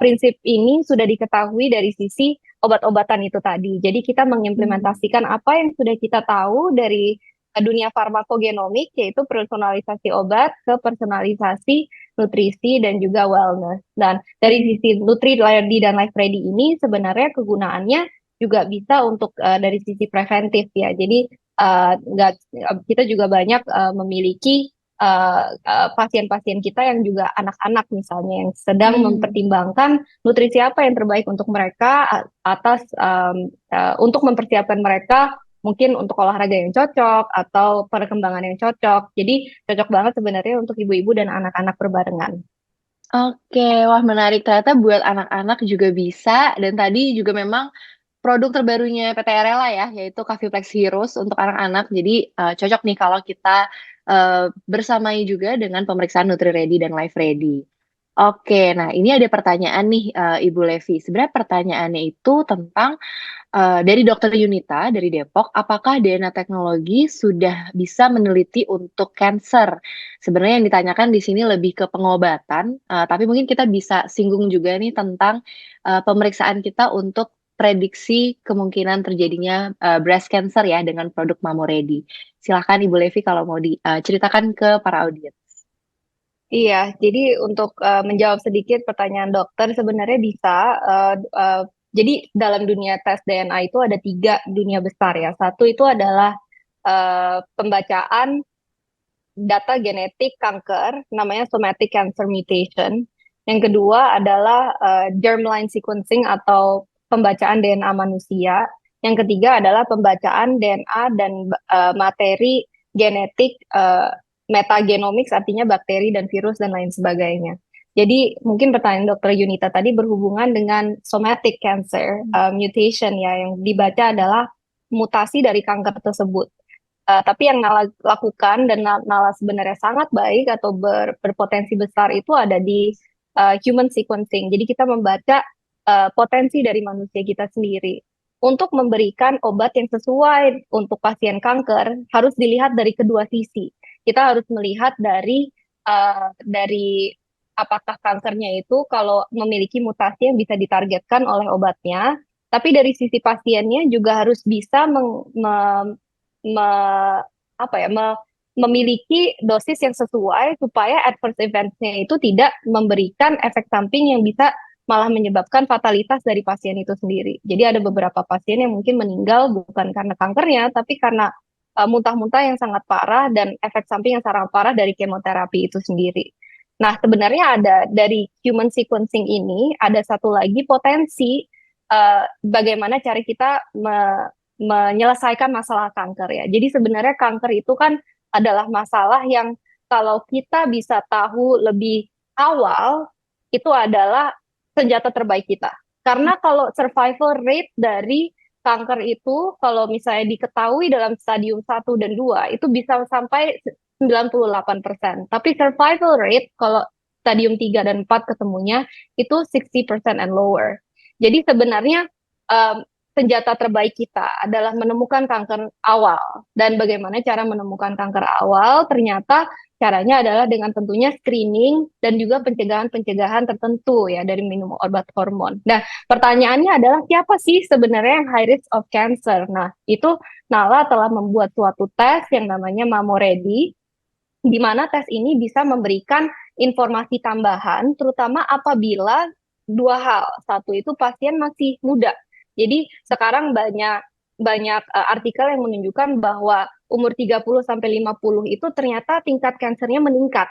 prinsip ini sudah diketahui dari sisi obat-obatan itu tadi. Jadi kita mengimplementasikan apa yang sudah kita tahu dari dunia farmakogenomik, yaitu personalisasi obat ke personalisasi nutrisi dan juga wellness. Dan dari sisi Nutri Ready dan Life Ready ini sebenarnya kegunaannya juga bisa untuk dari sisi preventif ya. Jadi kita juga banyak memiliki pasien-pasien kita yang juga anak-anak misalnya yang sedang mempertimbangkan nutrisi apa yang terbaik untuk mereka untuk mempersiapkan mereka mungkin untuk olahraga yang cocok atau perkembangan yang cocok. Jadi cocok banget sebenarnya untuk ibu-ibu dan anak-anak berbarengan. Oke, wah menarik. Ternyata buat anak-anak juga bisa dan tadi juga memang produk terbarunya PT Arela ya, yaitu Caviplex Heroes untuk anak-anak. Jadi cocok nih kalau kita bersamai juga dengan pemeriksaan Nutri Ready dan Life Ready. Oke, nah ini ada pertanyaan nih Ibu Levi. Sebenarnya pertanyaannya itu tentang dari Dokter Yunita dari Depok, apakah DNA teknologi sudah bisa meneliti untuk cancer? Sebenarnya yang ditanyakan di sini lebih ke pengobatan, tapi mungkin kita bisa singgung juga nih tentang pemeriksaan kita untuk prediksi kemungkinan terjadinya breast cancer ya dengan produk Mamoredi. Silahkan Ibu Levi kalau mau diceritakan ke para audiens. Iya, jadi untuk menjawab sedikit pertanyaan dokter, sebenarnya bisa. Jadi dalam dunia tes DNA itu ada 3 dunia besar ya. Satu itu adalah pembacaan data genetik kanker, namanya somatic cancer mutation. Yang kedua adalah germline sequencing atau pembacaan DNA manusia. Yang ketiga adalah pembacaan DNA dan materi genetik metagenomics, artinya bakteri dan virus dan lain sebagainya. Jadi mungkin pertanyaan Dokter Yunita tadi berhubungan dengan somatic cancer mutation ya, yang dibaca adalah mutasi dari kanker tersebut. Tapi yang Nala lakukan dan Nala sebenarnya sangat baik atau berpotensi besar itu ada di human sequencing. Jadi kita membaca potensi dari manusia kita sendiri. Untuk memberikan obat yang sesuai untuk pasien kanker harus dilihat dari kedua sisi. Kita harus melihat dari apakah kankernya itu kalau memiliki mutasi yang bisa ditargetkan oleh obatnya, tapi dari sisi pasiennya juga harus bisa memiliki dosis yang sesuai supaya adverse event-nya itu tidak memberikan efek samping yang bisa malah menyebabkan fatalitas dari pasien itu sendiri. Jadi ada beberapa pasien yang mungkin meninggal bukan karena kankernya, tapi karena muntah-muntah yang sangat parah dan efek samping yang sangat parah dari kemoterapi itu sendiri. Nah, sebenarnya ada dari human sequencing ini ada satu lagi potensi bagaimana cara kita menyelesaikan masalah kanker ya. Jadi sebenarnya kanker itu kan adalah masalah yang kalau kita bisa tahu lebih awal itu adalah senjata terbaik kita. Karena kalau survival rate dari kanker itu kalau misalnya diketahui dalam stadium 1 dan 2 itu bisa sampai 98%. Tapi survival rate kalau stadium 3 dan 4 ketemunya itu 60% and lower. Jadi sebenarnya senjata terbaik kita adalah menemukan kanker awal. Dan bagaimana cara menemukan kanker awal? Ternyata caranya adalah dengan tentunya screening dan juga pencegahan-pencegahan tertentu ya dari minum obat hormon. Nah, pertanyaannya adalah siapa sih sebenarnya yang high risk of cancer? Nah, itu Nala telah membuat suatu tes yang namanya Mamoredi, di mana tes ini bisa memberikan informasi tambahan, terutama apabila 2 hal. Satu itu pasien masih muda. Jadi sekarang banyak artikel yang menunjukkan bahwa umur 30 sampai 50 itu ternyata tingkat kansernya meningkat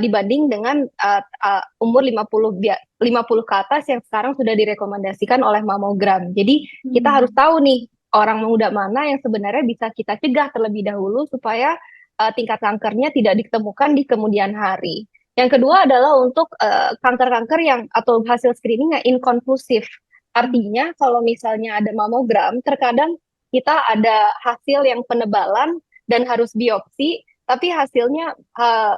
dibanding dengan umur 50 ke atas yang sekarang sudah direkomendasikan oleh mamogram. Jadi kita harus tahu nih orang muda mana yang sebenarnya bisa kita cegah terlebih dahulu supaya tingkat kankernya tidak ditemukan di kemudian hari. Yang kedua adalah untuk kanker-kanker yang atau hasil screening yang inkonklusif. Artinya kalau misalnya ada mamogram, terkadang kita ada hasil yang penebalan dan harus biopsi, tapi hasilnya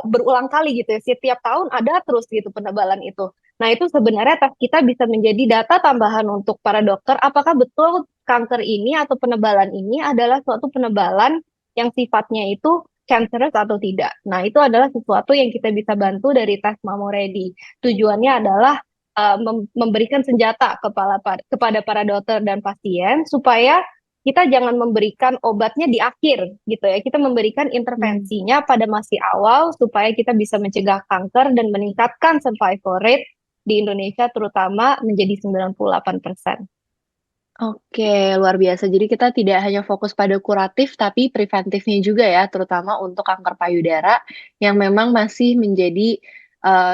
berulang kali gitu ya. Setiap tahun ada terus gitu penebalan itu. Nah itu sebenarnya tes kita bisa menjadi data tambahan untuk para dokter, apakah betul kanker ini atau penebalan ini adalah suatu penebalan yang sifatnya itu cancerous atau tidak. Nah itu adalah sesuatu yang kita bisa bantu dari tes Mamoredi. Tujuannya adalah memberikan senjata kepada para dokter dan pasien supaya kita jangan memberikan obatnya di akhir gitu ya. Kita memberikan intervensinya pada masih awal supaya kita bisa mencegah kanker dan meningkatkan survival rate di Indonesia terutama menjadi 98%. Oke, luar biasa. Jadi kita tidak hanya fokus pada kuratif, tapi preventifnya juga ya, terutama untuk kanker payudara yang memang masih menjadi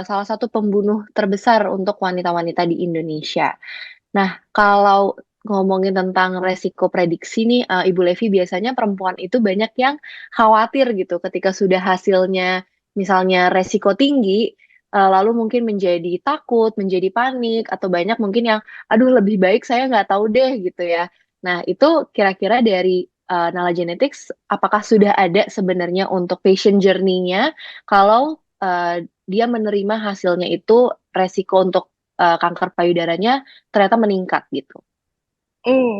salah satu pembunuh terbesar untuk wanita-wanita di Indonesia. Nah, kalau ngomongin tentang resiko prediksi nih, Ibu Levi, biasanya perempuan itu banyak yang khawatir gitu ketika sudah hasilnya misalnya resiko tinggi, lalu mungkin menjadi takut, menjadi panik, atau banyak mungkin yang, "Aduh lebih baik saya nggak tahu deh," gitu ya. Nah, itu kira-kira dari, Nala Genetics, apakah sudah ada sebenarnya untuk patient journey-nya kalau, dia menerima hasilnya itu resiko untuk, kanker payudaranya ternyata meningkat gitu?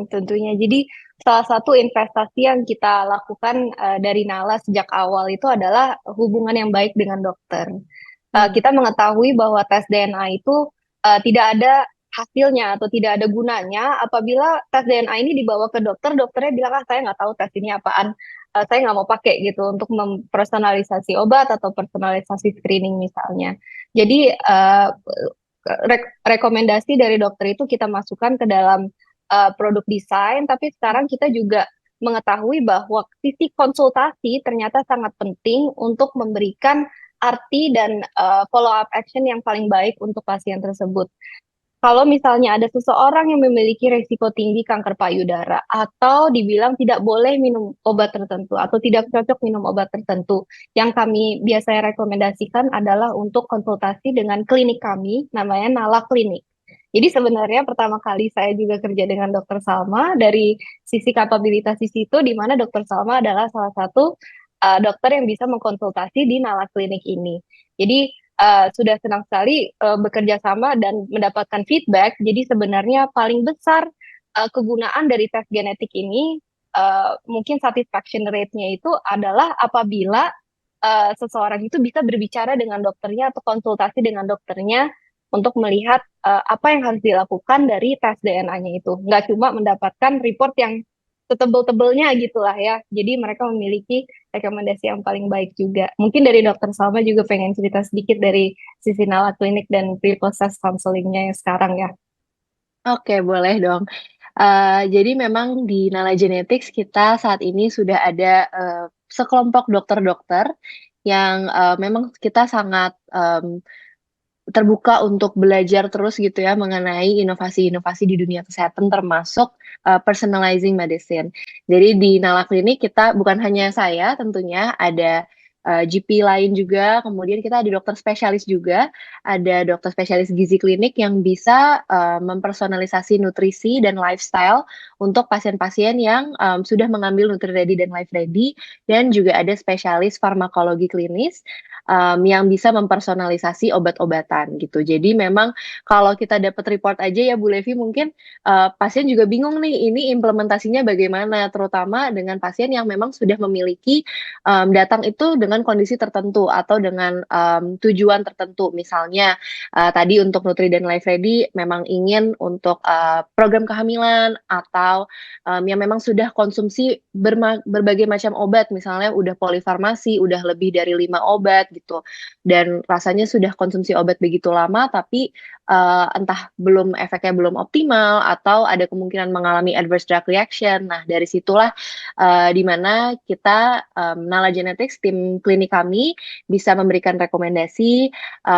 Tentunya. Jadi salah satu investasi yang kita lakukan, dari Nala sejak awal itu adalah hubungan yang baik dengan dokter. Kita mengetahui bahwa tes DNA itu, tidak ada hasilnya atau tidak ada gunanya apabila tes DNA ini dibawa ke dokter, dokternya bilang, "Ah, saya nggak tahu tes ini apaan, saya nggak mau pakai," gitu, untuk mempersonalisasi obat atau personalisasi screening misalnya. Jadi, rekomendasi dari dokter itu kita masukkan ke dalam produk desain, tapi sekarang kita juga mengetahui bahwa sisi konsultasi ternyata sangat penting untuk memberikan arti dan follow up action yang paling baik untuk pasien tersebut. Kalau misalnya ada seseorang yang memiliki resiko tinggi kanker payudara atau dibilang tidak boleh minum obat tertentu atau tidak cocok minum obat tertentu, yang kami biasanya rekomendasikan adalah untuk konsultasi dengan klinik kami, namanya Nala Klinik. Jadi sebenarnya pertama kali saya juga kerja dengan Dokter Salma dari sisi kapabilitas di situ, di mana Dokter Salma adalah salah satu dokter yang bisa mengkonsultasi di Nala Klinik ini. Jadi sudah senang sekali bekerja sama dan mendapatkan feedback. Jadi sebenarnya paling besar kegunaan dari tes genetik ini mungkin satisfaction rate-nya itu adalah apabila seseorang itu bisa berbicara dengan dokternya atau konsultasi dengan dokternya untuk melihat apa yang harus dilakukan dari tes DNA-nya itu. Nggak cuma mendapatkan report yang setebel-tebelnya gitulah ya. Jadi mereka memiliki rekomendasi yang paling baik juga. Mungkin dari Dokter Salma juga pengen cerita sedikit dari sisi Nala Klinik dan pre-process counseling-nya yang sekarang ya. Oke, boleh dong. Jadi memang di Nala Genetics kita saat ini sudah ada, sekelompok dokter-dokter yang, memang kita sangat, terbuka untuk belajar terus gitu ya mengenai inovasi-inovasi di dunia kesehatan termasuk, personalizing medicine. Jadi di Nala Klinik kita bukan hanya saya tentunya, ada, GP lain juga, kemudian kita ada dokter spesialis juga, ada dokter spesialis gizi klinik yang bisa, mempersonalisasi nutrisi dan lifestyle untuk pasien-pasien yang, sudah mengambil Nutri-Ready dan Life Ready, dan juga ada spesialis farmakologi klinis, yang bisa mempersonalisasi obat-obatan gitu. Jadi memang kalau kita dapat report aja ya Bu Levi mungkin, pasien juga bingung nih ini implementasinya bagaimana, terutama dengan pasien yang memang sudah memiliki, datang itu dengan kondisi tertentu atau dengan, tujuan tertentu. Misalnya, tadi untuk Nutri dan Life Ready memang ingin untuk, program kehamilan atau, yang memang sudah konsumsi berbagai macam obat, misalnya udah polifarmasi, udah lebih dari 5 obat gitu, dan rasanya sudah konsumsi obat begitu lama tapi, entah efeknya belum optimal atau ada kemungkinan mengalami adverse drug reaction. Nah, dari situlah, di mana kita, Nala Genetics, tim klinik kami bisa memberikan rekomendasi,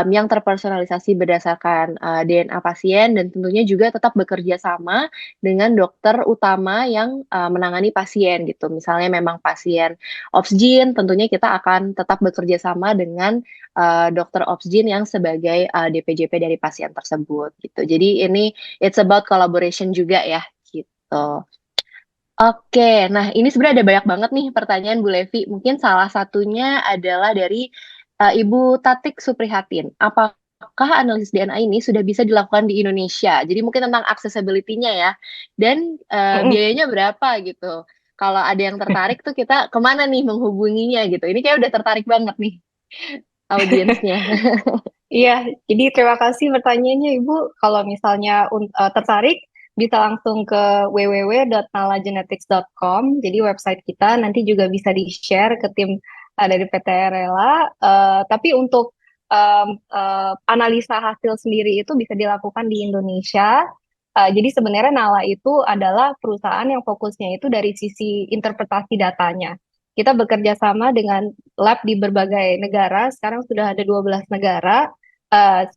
yang terpersonalisasi berdasarkan, DNA pasien dan tentunya juga tetap bekerja sama dengan dokter utama yang, menangani pasien gitu. Misalnya memang pasien Obsgyn, tentunya kita akan tetap bekerja sama dengan, dokter Obsgyn yang sebagai, DPJP dari pasien tersebut gitu. Jadi ini it's about collaboration juga ya, gitu. Oke, nah ini sebenarnya ada banyak banget nih pertanyaan Bu Levi. Mungkin salah satunya adalah dari, Ibu Tatik Suprihatin. Apakah analisis DNA ini sudah bisa dilakukan di Indonesia? Jadi mungkin tentang accessibility-nya ya, dan, biayanya berapa gitu. Kalau ada yang tertarik tuh kita kemana nih menghubunginya gitu? Ini kayak udah tertarik banget nih audiensnya. Iya, jadi terima kasih pertanyaannya Ibu. Kalau misalnya tertarik, bisa langsung ke www.nalagenetics.com. Jadi website kita nanti juga bisa di-share ke tim dari PT Rela. Tapi untuk analisa hasil sendiri itu bisa dilakukan di Indonesia. Jadi sebenarnya Nala itu adalah perusahaan yang fokusnya itu dari sisi interpretasi datanya. Kita bekerja sama dengan lab di berbagai negara. Sekarang sudah ada 12 negara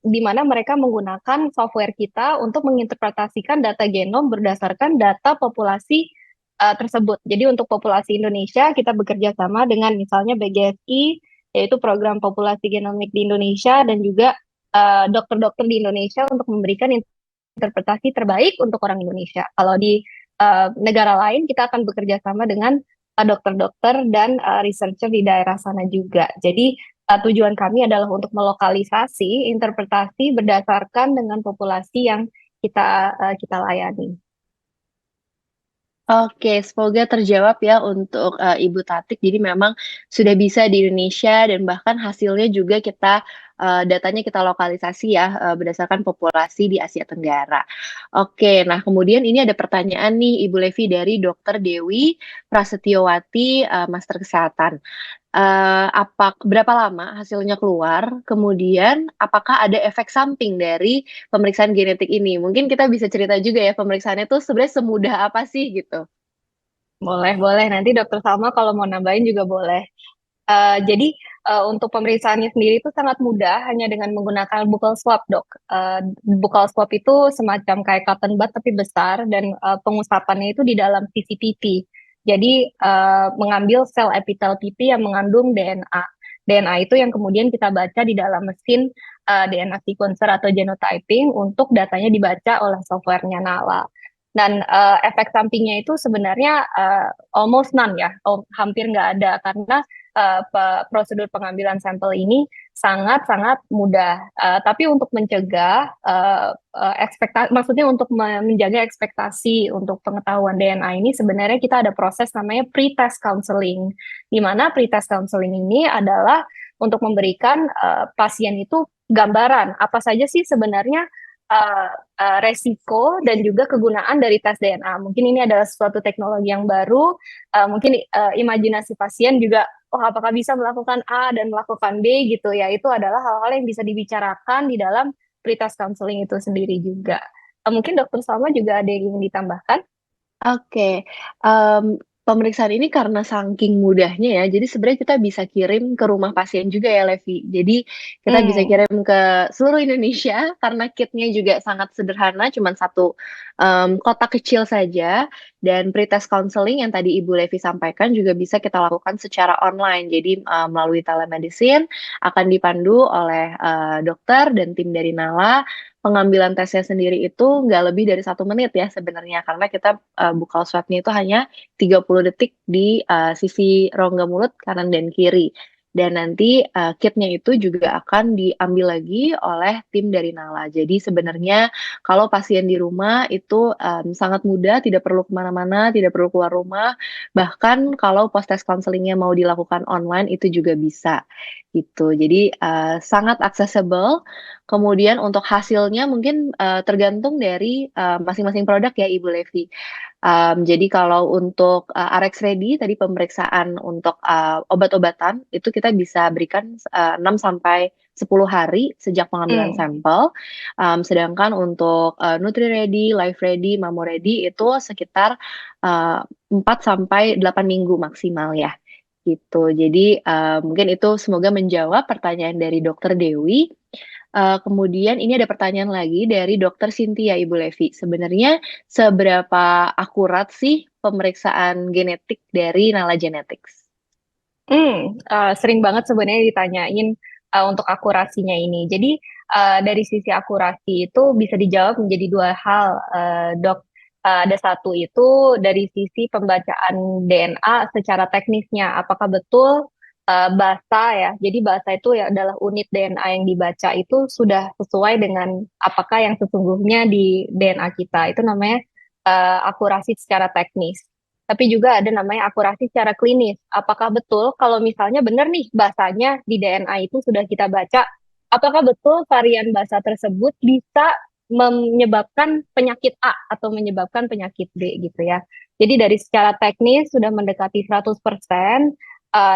di mana mereka menggunakan software kita untuk menginterpretasikan data genom berdasarkan data populasi tersebut. Jadi untuk populasi Indonesia kita bekerja sama dengan misalnya BGSI, yaitu Program Populasi Genomik di Indonesia, dan juga dokter-dokter di Indonesia untuk memberikan interpretasi terbaik untuk orang Indonesia. Kalau di negara lain kita akan bekerja sama dengan dokter-dokter dan researcher di daerah sana juga. Jadi tujuan kami adalah untuk melokalisasi interpretasi berdasarkan dengan populasi yang kita layani. Oke, semoga terjawab ya untuk Ibu Tatik. Jadi memang sudah bisa di Indonesia dan bahkan hasilnya juga datanya kita lokalisasi ya berdasarkan populasi di Asia Tenggara. Oke, nah kemudian ini ada pertanyaan nih Ibu Levi dari Dr. Dewi Prasetyowati, Master Kesehatan. Berapa lama hasilnya keluar? Kemudian apakah ada efek samping dari pemeriksaan genetik ini? Mungkin kita bisa cerita juga ya pemeriksaannya tuh sebenarnya semudah apa sih gitu? Boleh, boleh. Nanti Dokter Salma kalau mau nambahin juga boleh. Jadi untuk pemeriksaannya sendiri itu sangat mudah, hanya dengan menggunakan buccal swab, Dok. Buccal swab itu semacam kayak cotton bud tapi besar, dan pengusapannya itu di dalam sisi pipi. Jadi mengambil sel epitel pipi yang mengandung DNA. DNA itu yang kemudian kita baca di dalam mesin DNA sequencer atau genotyping untuk datanya dibaca oleh softwarenya Nala. Dan efek sampingnya itu sebenarnya almost none ya, hampir nggak ada, karena prosedur pengambilan sampel ini sangat-sangat mudah. Tapi untuk mencegah maksudnya untuk menjaga ekspektasi untuk pengetahuan DNA ini, sebenarnya kita ada proses namanya pre-test counseling. Di mana pre-test counseling ini adalah untuk memberikan pasien itu gambaran apa saja sih sebenarnya resiko dan juga kegunaan dari tes DNA. Mungkin ini adalah suatu teknologi yang baru, mungkin imajinasi pasien juga, oh apakah bisa melakukan A dan melakukan B gitu ya, itu adalah hal-hal yang bisa dibicarakan di dalam pretest counseling itu sendiri juga. Mungkin Dokter Salma juga ada yang ingin ditambahkan? Oke, pemeriksaan ini karena saking mudahnya ya, jadi sebenarnya kita bisa kirim ke rumah pasien juga ya, Levi. Jadi kita bisa kirim ke seluruh Indonesia karena kitnya juga sangat sederhana, cuma satu kotak kecil saja. Dan pretest counseling yang tadi Ibu Levi sampaikan juga bisa kita lakukan secara online. Jadi melalui telemedicine akan dipandu oleh dokter dan tim dari Nala. Pengambilan tesnya sendiri itu nggak lebih dari 1 menit ya sebenarnya, karena kita buccal swab-nya itu hanya 30 detik di sisi rongga mulut kanan dan kiri. Dan nanti kitnya itu juga akan diambil lagi oleh tim dari Nala. Jadi sebenarnya kalau pasien di rumah itu sangat mudah, tidak perlu kemana-mana, tidak perlu keluar rumah. Bahkan kalau post-test counselingnya mau dilakukan online itu juga bisa gitu. Jadi sangat accessible. Kemudian untuk hasilnya mungkin tergantung dari masing-masing produk ya Ibu Levi. Jadi kalau untuk RX Ready tadi pemeriksaan untuk obat-obatan itu kita bisa berikan 6 sampai 10 hari sejak pengambilan sampel. Sedangkan untuk Nutri Ready, Life Ready, Mamo Ready itu sekitar 4 sampai 8 minggu maksimal ya. Gitu. Jadi mungkin itu semoga menjawab pertanyaan dari Dokter Dewi. Kemudian ini ada pertanyaan lagi dari Dokter Cynthia Ibu Levi. Sebenarnya seberapa akurat sih pemeriksaan genetik dari Nala Genetics? Sering banget sebenarnya ditanyain untuk akurasinya ini. Jadi dari sisi akurasi itu bisa dijawab menjadi 2 hal, Dok. Ada satu itu dari sisi pembacaan DNA secara teknisnya, apakah betul basa ya. Jadi basa itu ya adalah unit DNA yang dibaca itu sudah sesuai dengan apakah yang sesungguhnya di DNA kita. Itu namanya akurasi secara teknis. Tapi juga ada namanya akurasi secara klinis. Apakah betul kalau misalnya benar nih basanya di DNA itu sudah kita baca apakah betul varian basa tersebut bisa menyebabkan penyakit A atau menyebabkan penyakit B gitu ya. Jadi dari secara teknis sudah mendekati 100%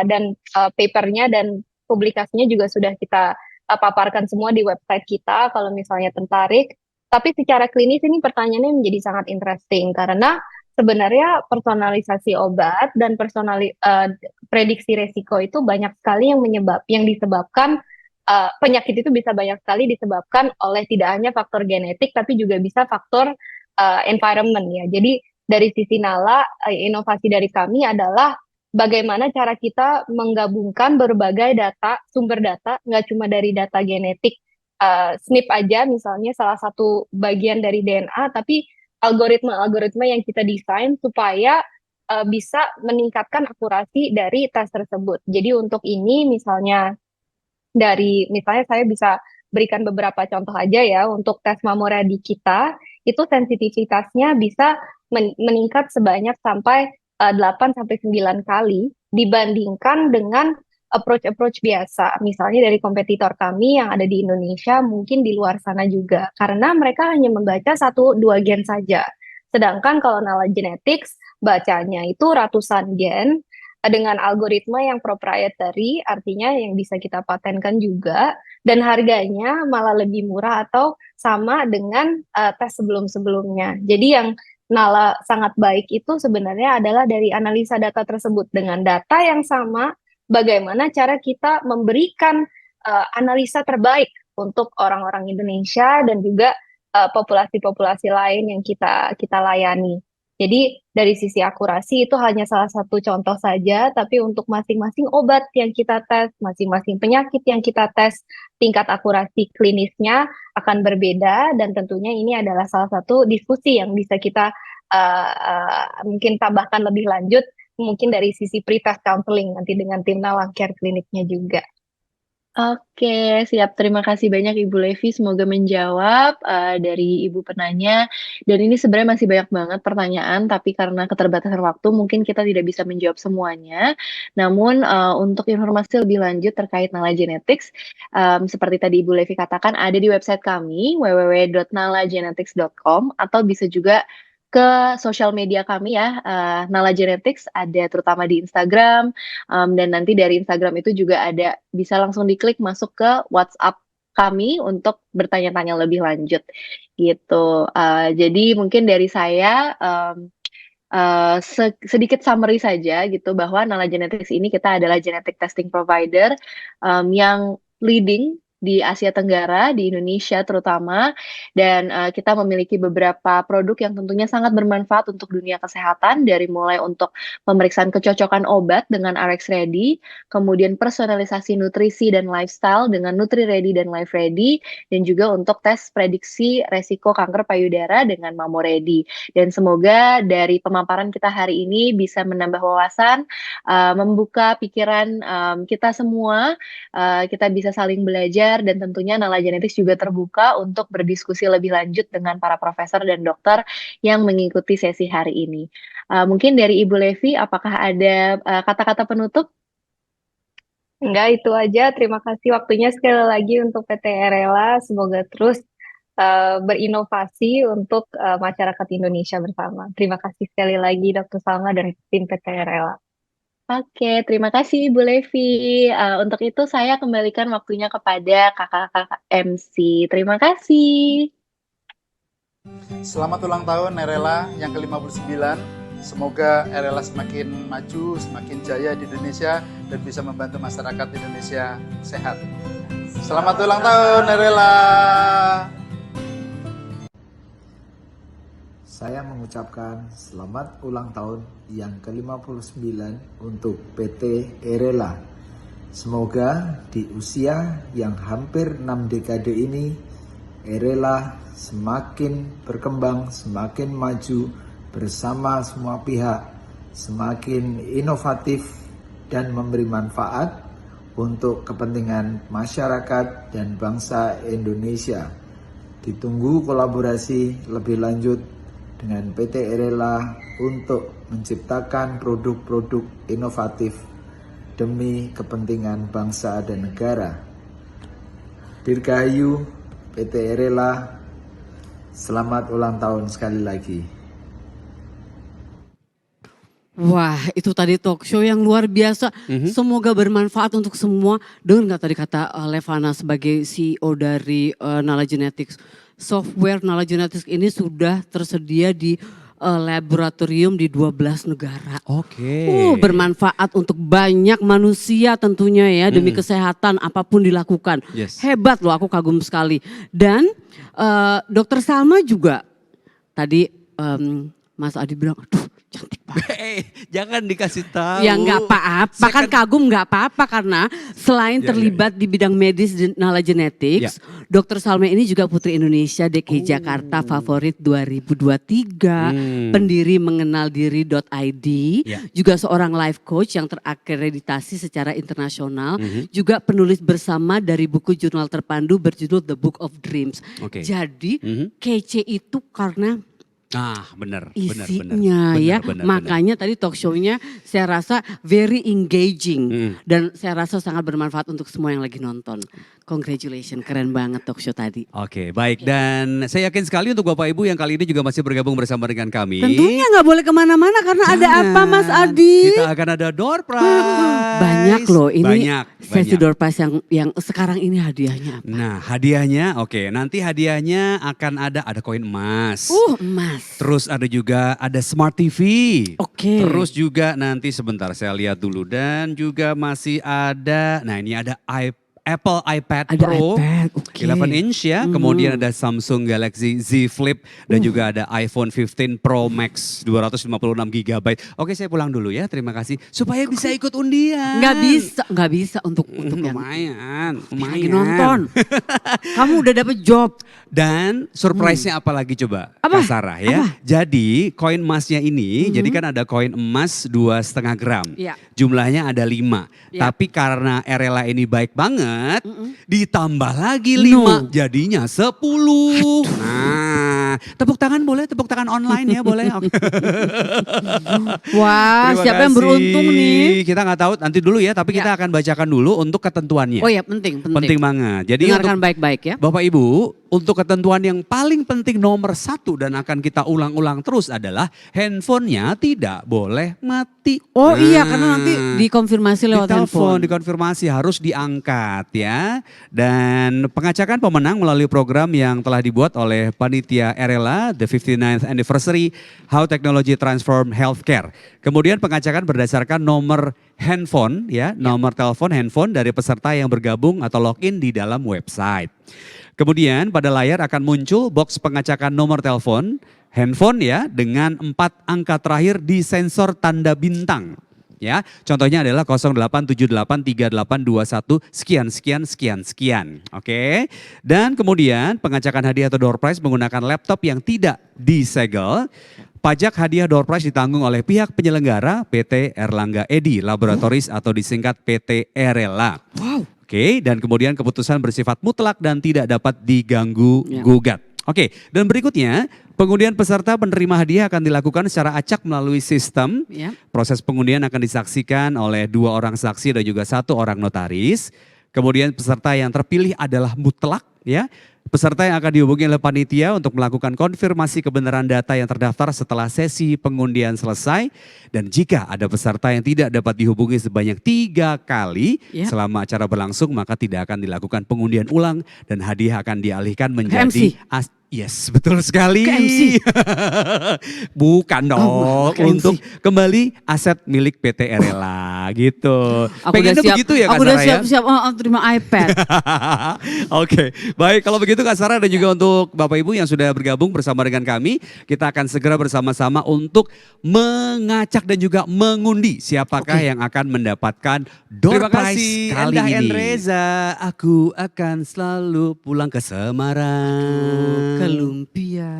dan papernya dan publikasinya juga sudah kita paparkan semua di website kita kalau misalnya tertarik. Tapi secara klinis ini pertanyaannya menjadi sangat interesting karena sebenarnya personalisasi obat dan prediksi resiko itu banyak sekali yang disebabkan penyakit itu bisa banyak sekali disebabkan oleh tidak hanya faktor genetik tapi juga bisa faktor environment ya. Jadi dari sisi Nala, inovasi dari kami adalah bagaimana cara kita menggabungkan berbagai sumber data, nggak cuma dari data genetik, SNP aja misalnya salah satu bagian dari DNA, tapi algoritma-algoritma yang kita desain supaya bisa meningkatkan akurasi dari tes tersebut. Jadi untuk ini misalnya saya bisa berikan beberapa contoh aja ya untuk tes mammoready kita, itu sensitivitasnya bisa meningkat sebanyak sampai 8 sampai 9 kali dibandingkan dengan approach biasa. Misalnya dari kompetitor kami yang ada di Indonesia, mungkin di luar sana juga. Karena mereka hanya membaca 1-2 gen saja. Sedangkan kalau Nala Genetics, bacanya itu ratusan gen dengan algoritma yang proprietary, artinya yang bisa kita patenkan juga, dan harganya malah lebih murah atau sama dengan tes sebelum-sebelumnya. Jadi yang Nala sangat baik itu sebenarnya adalah dari analisa data tersebut. Dengan data yang sama, bagaimana cara kita memberikan analisa terbaik untuk orang-orang Indonesia dan juga populasi-populasi lain yang kita layani. Jadi dari sisi akurasi itu hanya salah satu contoh saja, tapi untuk masing-masing obat yang kita tes, masing-masing penyakit yang kita tes, tingkat akurasi klinisnya akan berbeda dan tentunya ini adalah salah satu diskusi yang bisa kita mungkin tambahkan lebih lanjut, mungkin dari sisi pre-test counseling nanti dengan tim Nala Care kliniknya juga. Oke, siap. Terima kasih banyak Ibu Levi. Semoga menjawab dari Ibu penanya. Dan ini sebenarnya masih banyak banget pertanyaan, tapi karena keterbatasan waktu, mungkin kita tidak bisa menjawab semuanya. Namun untuk informasi lebih lanjut terkait Nala Genetics, seperti tadi Ibu Levi katakan, ada di website kami www.nalagenetics.com atau bisa juga ke sosial media kami ya, Nala Genetics ada terutama di Instagram, dan nanti dari Instagram itu juga ada, bisa langsung diklik masuk ke WhatsApp kami untuk bertanya-tanya lebih lanjut gitu. Jadi mungkin dari saya sedikit summary saja gitu bahwa Nala Genetics ini kita adalah genetic testing provider yang leading di Asia Tenggara, di Indonesia terutama, dan kita memiliki beberapa produk yang tentunya sangat bermanfaat untuk dunia kesehatan, dari mulai untuk pemeriksaan kecocokan obat dengan RX Ready, kemudian personalisasi nutrisi dan lifestyle dengan Nutri Ready dan Life Ready, dan juga untuk tes prediksi resiko kanker payudara dengan Mammo Ready. Dan semoga dari pemaparan kita hari ini bisa menambah wawasan, membuka pikiran kita semua, kita bisa saling belajar, dan tentunya Nala Genetics juga terbuka untuk berdiskusi lebih lanjut dengan para profesor dan dokter yang mengikuti sesi hari ini. Mungkin dari Ibu Levi, apakah ada kata-kata penutup? Enggak, itu aja. Terima kasih waktunya sekali lagi untuk PT Rela. Semoga terus berinovasi untuk masyarakat Indonesia bersama. Terima kasih sekali lagi Dr. Salma dan tim PT Rela. Oke, terima kasih Ibu Levi. Untuk itu saya kembalikan waktunya kepada kakak-kakak MC. Terima kasih. Selamat ulang tahun Rela yang ke-59. Semoga Rela semakin maju, semakin jaya di Indonesia dan bisa membantu masyarakat Indonesia sehat. Selamat ulang tahun Rela. Saya mengucapkan selamat ulang tahun yang ke-59 untuk PT Rela. Semoga di usia yang hampir 6 dekade ini, Rela semakin berkembang, semakin maju bersama semua pihak, semakin inovatif dan memberi manfaat untuk kepentingan masyarakat dan bangsa Indonesia. Ditunggu kolaborasi lebih lanjut dengan PT Rela untuk menciptakan produk-produk inovatif demi kepentingan bangsa dan negara. Dirgahayu PT Rela, selamat ulang tahun sekali lagi. Wah, itu tadi talk show yang luar biasa. Semoga bermanfaat untuk semua. Dengar nggak tadi kata Levana sebagai CEO dari Nala Genetics. Software Nala Genetics ini sudah tersedia di laboratorium di 12 negara. Oke. Bermanfaat untuk banyak manusia tentunya ya, demi kesehatan apapun dilakukan. Yes. Hebat loh, aku kagum sekali. Dan Dokter Salma juga tadi Mas Adi bilang, aduh cantik banget. Jangan dikasih tahu. Ya nggak apa-apa, kan kagum nggak apa-apa karena selain terlibat di bidang medis di Nala Genetics, Dokter Salma ini juga Putri Indonesia DKI Jakarta Favorit 2023, pendiri mengenaldiri.id, juga seorang life coach yang terakreditasi secara internasional, juga penulis bersama dari buku jurnal terpandu berjudul The Book of Dreams. Jadi kece itu karena benar. Isinya ya, makanya tadi talk show-nya saya rasa very engaging dan saya rasa sangat bermanfaat untuk semua yang lagi nonton. Congratulations, keren banget talk show tadi. Oke, baik, dan saya yakin sekali untuk Bapak Ibu yang kali ini juga masih bergabung bersama dengan kami. Tentunya nggak boleh kemana-mana karena ada apa Mas Adi? Kita akan ada door prize. Banyak loh ini sesi banyak. door prize yang sekarang ini hadiahnya apa? Nah hadiahnya, nanti hadiahnya akan ada koin emas. Emas. Terus ada Smart TV. Terus juga nanti sebentar saya lihat dulu, dan juga masih ada, nah ini ada Apple iPad Pro 11 inch ya, kemudian ada Samsung Galaxy Z Flip dan juga ada iPhone 15 Pro Max 256 GB. Oke, saya pulang dulu ya, terima kasih supaya bisa ikut undian. Nggak bisa untuk lumayan lagi nonton. Kamu udah dapet job. Dan surprise-nya apa lagi coba Kak Sarah ya. Jadi koin emasnya ini, jadi kan ada koin emas 2,5 gram. Jumlahnya ada 5. Tapi karena Rela ini baik banget, ditambah lagi 5 jadinya 10. Nah, tepuk tangan boleh, tepuk tangan online ya boleh. Wah, siapa yang beruntung nih? Kita nggak tahu nanti dulu ya, tapi kita akan bacakan dulu untuk ketentuannya. Oh ya, penting. Penting banget. Jadi dengarkan baik-baik ya. Bapak Ibu, untuk ketentuan yang paling penting nomor 1 dan akan kita ulang-ulang terus adalah handphonenya tidak boleh mati. Oh iya, karena nanti dikonfirmasi lewat handphone. Dikonfirmasi harus diangkat ya. Dan pengacakan pemenang melalui program yang telah dibuat oleh Panitia Rela The 59th Anniversary How Technology Transform Healthcare. Kemudian pengacakan berdasarkan nomor handphone ya, nomor telepon handphone dari peserta yang bergabung atau login di dalam website. Kemudian pada layar akan muncul box pengacakan nomor telepon handphone ya dengan 4 angka terakhir di sensor tanda bintang. Ya, contohnya adalah 08783821 sekian. Oke. Dan kemudian pengacakan hadiah atau door prize menggunakan laptop yang tidak disegel. Pajak hadiah door prize ditanggung oleh pihak penyelenggara PT Erlangga Edi Laboratories atau disingkat PT Rela. Oke, dan kemudian keputusan bersifat mutlak dan tidak dapat diganggu gugat. Oke, dan berikutnya pengundian peserta penerima hadiah akan dilakukan secara acak melalui sistem. Proses pengundian akan disaksikan oleh 2 orang saksi dan juga 1 orang notaris. Kemudian peserta yang terpilih adalah mutlak ya. Peserta yang akan dihubungi oleh panitia untuk melakukan konfirmasi kebenaran data yang terdaftar setelah sesi pengundian selesai. Dan jika ada peserta yang tidak dapat dihubungi sebanyak 3 kali selama acara berlangsung, maka tidak akan dilakukan pengundian ulang dan hadiah akan dialihkan menjadi yes, betul sekali. Bukan dong, untuk kembali aset milik PT Rela gitu. Pengennya begitu ya Kak Aku Sarah udah siap-siap terima iPad. Oke, baik kalau begitu Kak Sarah dan juga untuk Bapak Ibu yang sudah bergabung bersama dengan kami, kita akan segera bersama-sama untuk mengacak dan juga mengundi siapakah yang akan mendapatkan door prize kali ini. Reza, aku akan selalu pulang ke Semarang. Ke lumpia.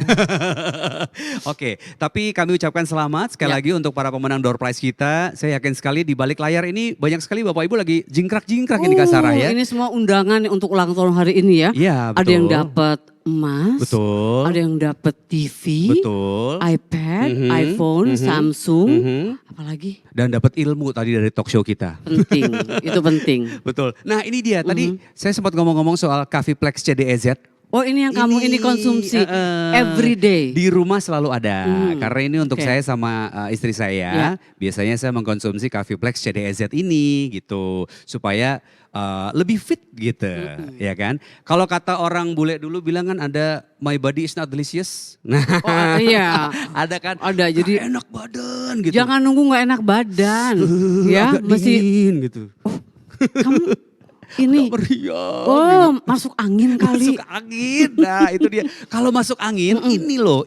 Oke, tapi kami ucapkan selamat sekali lagi untuk para pemenang door prize kita. Saya yakin sekali di balik balik layar ini banyak sekali Bapak Ibu lagi jingkrak-jingkrak ini Kak Sarah ya. Ini semua undangan untuk ulang tahun hari ini ya. Iya, betul. Ada yang dapat emas, Betul. ada yang dapat TV, Betul. iPad, iPhone, Samsung, apalagi? Dan dapat ilmu tadi dari talk show kita. Penting, itu penting. Betul. Nah ini dia, tadi saya sempat ngomong-ngomong soal Caviplex CDEZ. Oh ini yang kamu ini konsumsi every day. Di rumah selalu ada, karena ini untuk Oke. saya sama istri saya. Biasanya saya mengkonsumsi Caviplex CDEZ ini gitu, supaya lebih fit gitu, ya kan. Kalau kata orang bule dulu bilang kan ada my body is not delicious. Nah, Iya. ada kan. Ada, jadi enak badan gitu. jangan nunggu nggak enak badan, ya Agak mesti. dingin gitu. Kamu ini, meriang. masuk angin kali. Masuk angin. Nah, itu dia. Kalau masuk angin, ini loh.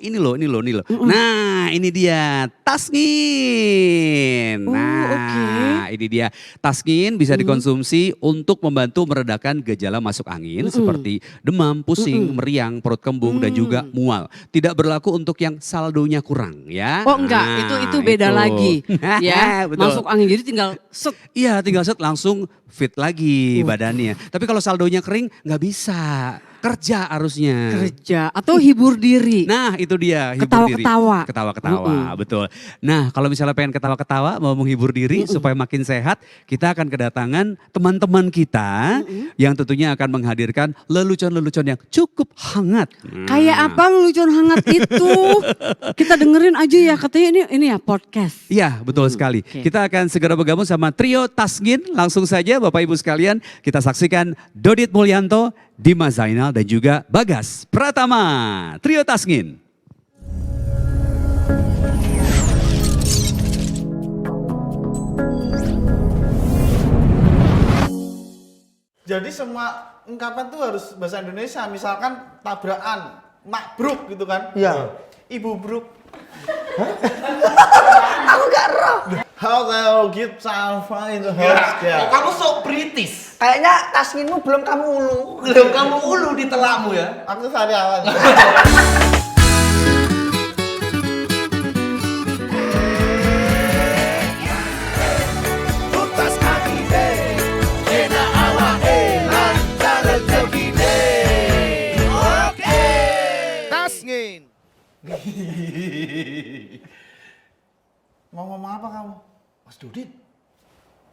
Nah, ini dia Tasngin. Nah, ini dia. Tasngin bisa dikonsumsi untuk membantu meredakan gejala masuk angin seperti demam, pusing, meriang, perut kembung dan juga mual. Tidak berlaku untuk yang saldonya kurang ya. Oh enggak, Nah, itu beda lagi. Ya, Betul. masuk angin jadi tinggal set. Iya, tinggal set langsung fit lagi badannya. Tapi kalau saldonya kering nggak bisa. Kerja harusnya. Kerja atau hibur diri. Nah itu dia, hibur diri. Ketawa-ketawa. Ketawa-ketawa, betul. Nah kalau misalnya pengen ketawa-ketawa, mau menghibur diri supaya makin sehat, kita akan kedatangan teman-teman kita yang tentunya akan menghadirkan lelucon-lelucon yang cukup hangat. Kayak apa lelucon hangat itu? Kita dengerin aja ya, katanya ini ya podcast. Iya betul sekali. Kita akan segera bergabung sama trio Tasngin. Langsung saja Bapak Ibu sekalian, kita saksikan Dodit Mulyanto, Dimas Zainal dan juga Bagas Pratama. Trio Tasngin. Jadi semua ungkapan tuh harus bahasa Indonesia. Misalkan tabrakan, makbruk gitu kan. Iya. Ibu bruk. Aku gak roh. How can give someone in the house? Oh, kamu sok British. Kayaknya Tasnginmu belum kamu ulu di telakmu ya. Aku sariawan. Tasngin. Mau ngomong apa kamu? Mas Dudit.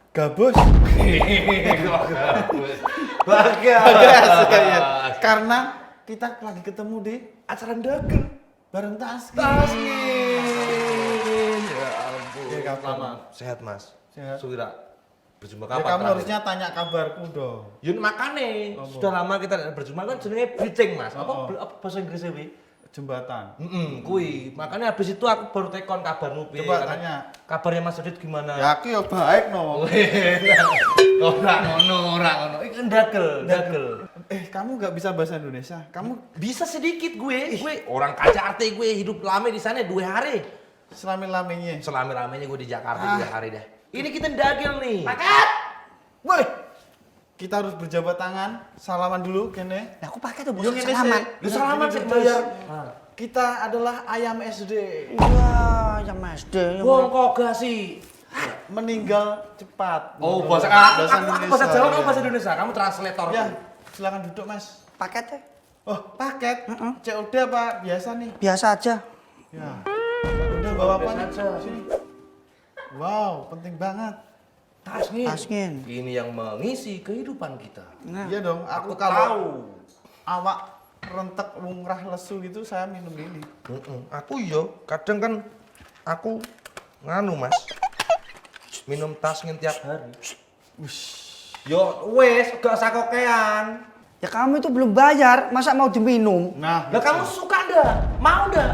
Gabus. Bagas. Karena kita lagi ketemu di acara dagang bareng Tasngin. Ya ampun. Ya, kapan? Sehat Mas. Sehat. Suwira. Berjumpa Ya, kapan? kamu terakhir? harusnya tanya kabarku dong. Yun makane. Sudah lama kita tidak berjumpa kan jenenge bridging Mas. Apa bahasa Inggrisnya wi? Jembatan. Kui. Makanya habis itu aku baru tekon kabarmu piye. Coba Karena tanya. Kabarnya Mas Dudit gimana? Ya aku ya baik no. Ora ngono. Iki dagel. Kamu nggak bisa bahasa Indonesia? Kamu Bisa sedikit gue orang Jakarta gue hidup lama di sana 2 hari. selami-laminya. Selama-lamanya gue di Jakarta 2 hari dah. Ini kita dagel nih. Paket. Woi. Kita harus berjabat tangan, salaman dulu kene. Nah, aku pakai tuh Yuk, bos ini salaman. sih. Lu salaman sih Terus. bayar. Kita adalah ayam SD. Wah, yang SD. Wong kok gak sih? Meninggal cepat. Oh, bahasa Indonesia. bahasa Jawa, kamu bahasa Indonesia. Kamu translator. Ya, silakan duduk, Mas. Paketnya? Oh, paket. COD apa biasa nih? Biasa aja. Ya. Udah bawa apa nih? Sini. Wow, penting banget. Tasngin. Ini yang mengisi kehidupan kita. Iya dong, aku Aku kalau tahu. awak rentek lungrah lesu gitu saya minum ini. Aku yo, kadang kan aku nganu Mas. Minum Tasngin tiap hari. Yo wes, gak usah kokean. Ya kamu itu belum bayar, masa mau diminum? Nah, Lah kamu suka ndak? Mau ndak?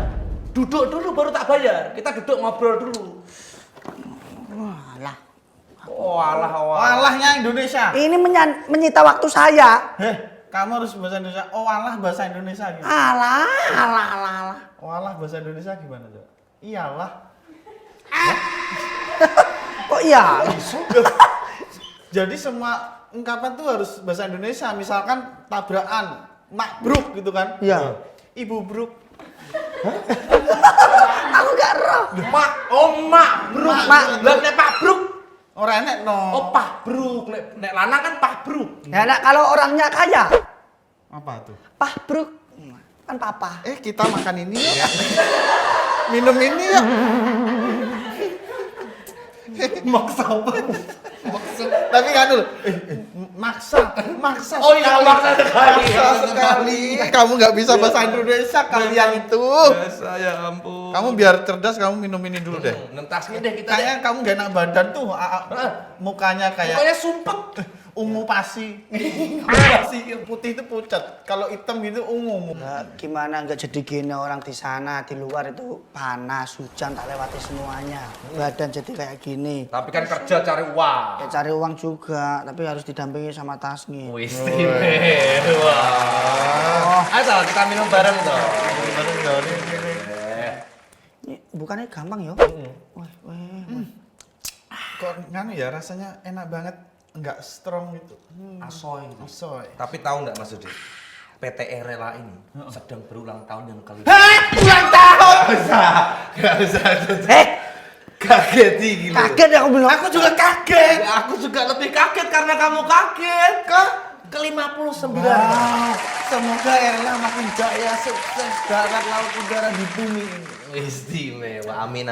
Duduk dulu baru tak bayar. Kita duduk ngobrol dulu. Walah. Oh alah. Walahnya Indonesia. Ini menyita waktu saya. Kamu harus bahasa Indonesia. Oh, walah bahasa Indonesia gitu. Alah. Walah bahasa Indonesia gimana, Cok? Iyalah. Kok iya? Jadi semua ungkapan tuh harus bahasa Indonesia. Misalkan tabrakan, makbruk gitu kan? Iya. Ibu bruk. Aku gak roh. Mak bruk. Lah nek Pak Bruk. Ora enek no. Oh, pabruk. Nek lanang kan pabruk. Ya, nak kalau orangnya kaya, Apa tuh? pabruk. Kan papa. Kita makan ini yuk. Minum ini yuk. Maksa banget. Tapi kan dulu, maksa. Oh iya, maksa sekali. Maksa sekali. Kamu nggak bisa bahasa Indonesia kalian itu. Biasa ya ampun. Kamu biar cerdas, kamu minum ini dulu deh. Nentasnya deh kita. Kayaknya kamu gak enak badan tuh, mukanya kayak Pokoknya sumpek. ungu pasi. Pasi putih itu pucat. Kalau hitam gitu ungu. Gimana nggak jadi gini orang di sana, di luar itu panas, hujan tak lewati semuanya. Badan jadi kayak gini. Tapi kan kerja cari uang. Ya cari uang juga, tapi harus didampingi sama Tasngin. Istimewa. Ayo kita minum bareng toh. Bareng dong. Ini bukannya gampang yo. Kok nganu ya rasanya enak banget, nggak strong gitu. Asoy. Asoy. Tapi tahu nggak Mas Dodi? PT Rela ini sedang berulang tahun yang kali. Ulang tahun. Gak usah. Kaget gila. Kaget ya aku bilang. Aku juga kaget. Aku juga lebih kaget karena kamu kaget. Ke-59. Semoga Erla makin jaya, sukses darat, laut, udara di bumi ini. Istimewa. Amin.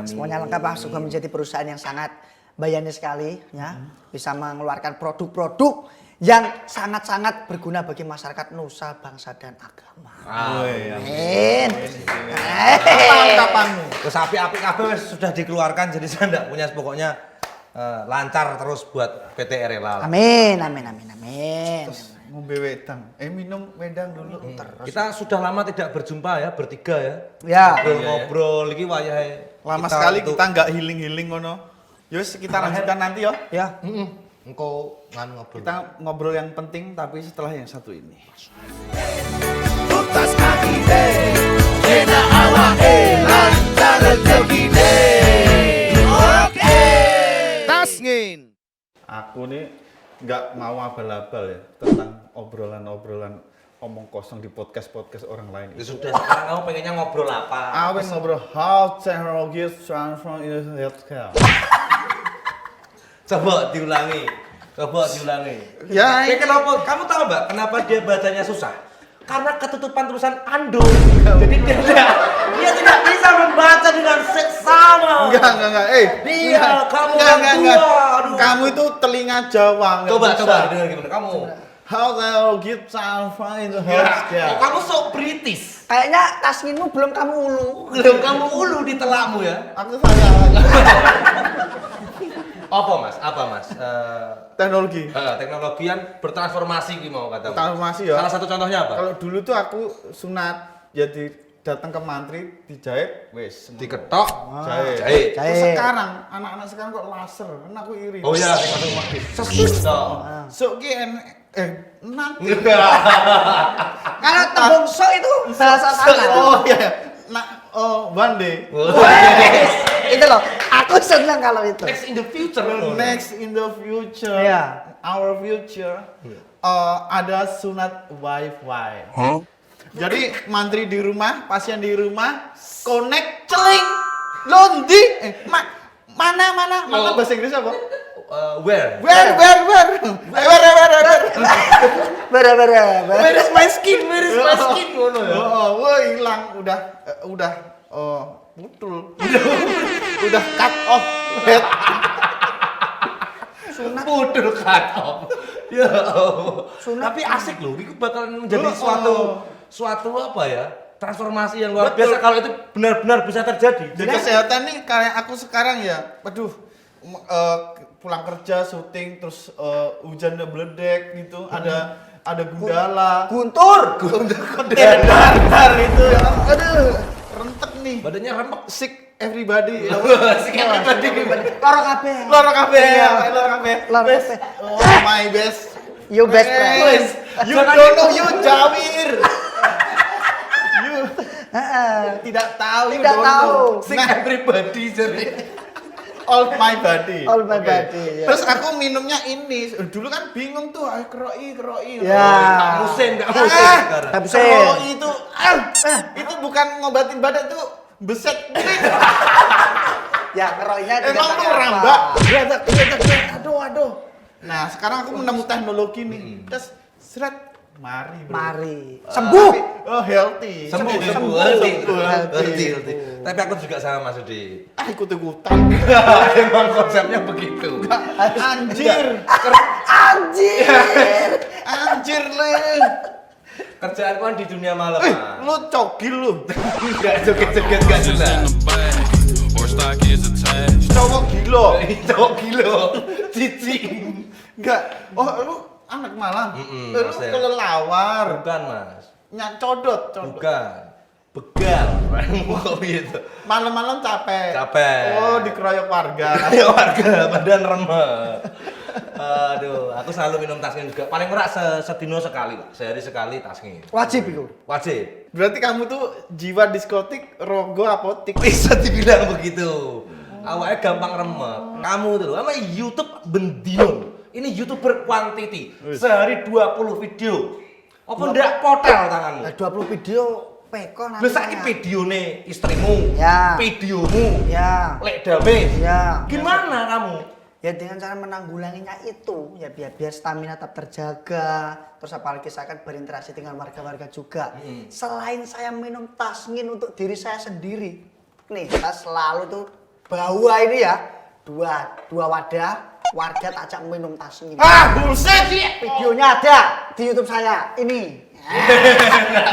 Semuanya lengkap lah, juga menjadi perusahaan yang sangat bayani sekali ya. Bisa mengeluarkan produk-produk yang sangat-sangat berguna bagi masyarakat Nusa, bangsa dan agama. Amin. Kapanmu? Terus api-api kabel sudah dikeluarkan jadi saya enggak punya pokoknya lancar terus buat PT Rela. Amin. Terus ngombe wedang. Minum wedang dulu. Terus. Kita sudah lama tidak berjumpa ya, bertiga ya. Ya. Ngobrol iki wayahe. Lama sekali kita nggak healing ngono. Yus kita lanjutkan nanti yo. Ya. Engkau ngobrol. Kita ngobrol yang penting tapi setelah yang satu ini. Tuntas kaki deh, kena awak lancar begini. Oke. Tasngin. Aku nih nggak mau abal-abal ya tentang obrolan-obrolan omong kosong di podcast orang lain. Ya sudah, sekarang kamu pengennya ngobrol apa? Aku ngobrol how technology transform into healthcare. Coba diulangi. Ya, kenapa? Kamu tahu Mbak, kenapa dia bacanya susah? Karena ketutupan tulisan ando. Jadi dia tidak bisa membaca dengan seksama. Enggak. Kamu enggak. Kamu itu telinga Jawa. Coba dengar gimana kamu. How technology transform into healthcare. Kamu sok British. Kayaknya Tasnginmu belum kamu ulu di telakmu ya. Aku salah. Apa mas? Teknologi. Teknologi yang bertransformasi gitu mau katamu. Transformasi ya. Salah satu contohnya apa? Kalau dulu tuh aku sunat, jadi datang ke mantri, dijahit, wes. Diketok, jahit. Terus sekarang anak-anak sekarang kok laser, kan aku iri. Oh iya, So nanti. Kalau tembung so itu bahasa sana. Oh iya. One day. Itu loh, aku senang kalau itu. Next in the future. Yeah. Our future. Ada sunat wifi. Jadi mantri di rumah, pasien di rumah, connect celing. Londi. Mana bahasa Inggris apa? Where? Where is my skin? Ngono ya. Wah hilang, udah putul. Udah cut off head. Sunat. Putul cut off. Ya Tapi asik loh, itu bakalan menjadi suatu apa ya? Transformasi yang luar biasa kalau itu benar-benar bisa terjadi. Jadi kesehatan nih kayak aku sekarang ya. Aduh. Pulang kerja, syuting, terus hujannya beledek gitu, ada gundala, guntur, dar itu ya, aduh, rentek nih, badannya remek, sick everybody, loro kabeh, best, oh my best, you best friend, you don't know, you Jawir, you tidak tahu, sick everybody jadi. All my body. Ya. Terus aku minumnya ini. Dulu kan bingung tuh, kroi. Ya. Gak musim sekarang. Kroi itu bukan ngobatin badan tuh beset. Ya ngeroynya tidak Emang pakai kurang, apa. Mbak. Aduh. Nah, sekarang aku nemu teknologi nih. Terus seret mari, bro. Mari. Sembuh. Oh, healthy. Sembuh. Healthy. Tapi aku juga sama Mas Udi. Ikut-ikutan. Emang konsepnya begitu. Anjir. Anjir le. Kerjaan kan di dunia malam. Mas. Lu cogil lu. Enggak joget-joget enggak jelas. Cowok gila. Cowok gila. Cicing. Enggak. Oh, lu anak malam. Lu Mas. kelelawar. Bukan, Mas. Nyak codot. Bukan. Begal. Kok gitu. Malam-malam capek. Capek. Oh, dikeroyok warga. Warga badan remet. Aduh, aku selalu minum tasngin juga. Paling ora sedino sekali, Pak. Sehari sekali tasngin. Wajib itu. Wajib. Berarti kamu tuh jiwa diskotik, rogo apotik. Bisa dibilang begitu. Awalnya gampang remet. Kamu tuh loh, sama YouTube bendino. Ini YouTuber quantity. Sehari 20 video. Apa ndak potel tanganmu? 20 video peko Lha saiki videone istrimu, ya. videomu, Ya. lek dame. Ya. Gimana kamu? Ya dengan cara menanggulanginya itu ya biar stamina tetap terjaga, terus apalagi saya akan berinteraksi dengan warga-warga juga. Selain saya minum tasngin untuk diri saya sendiri, nih saya selalu tuh bawa ini ya dua wadah warga tak ajak minum tasngin. Ah, bullshit. Videonya ada di YouTube saya ini.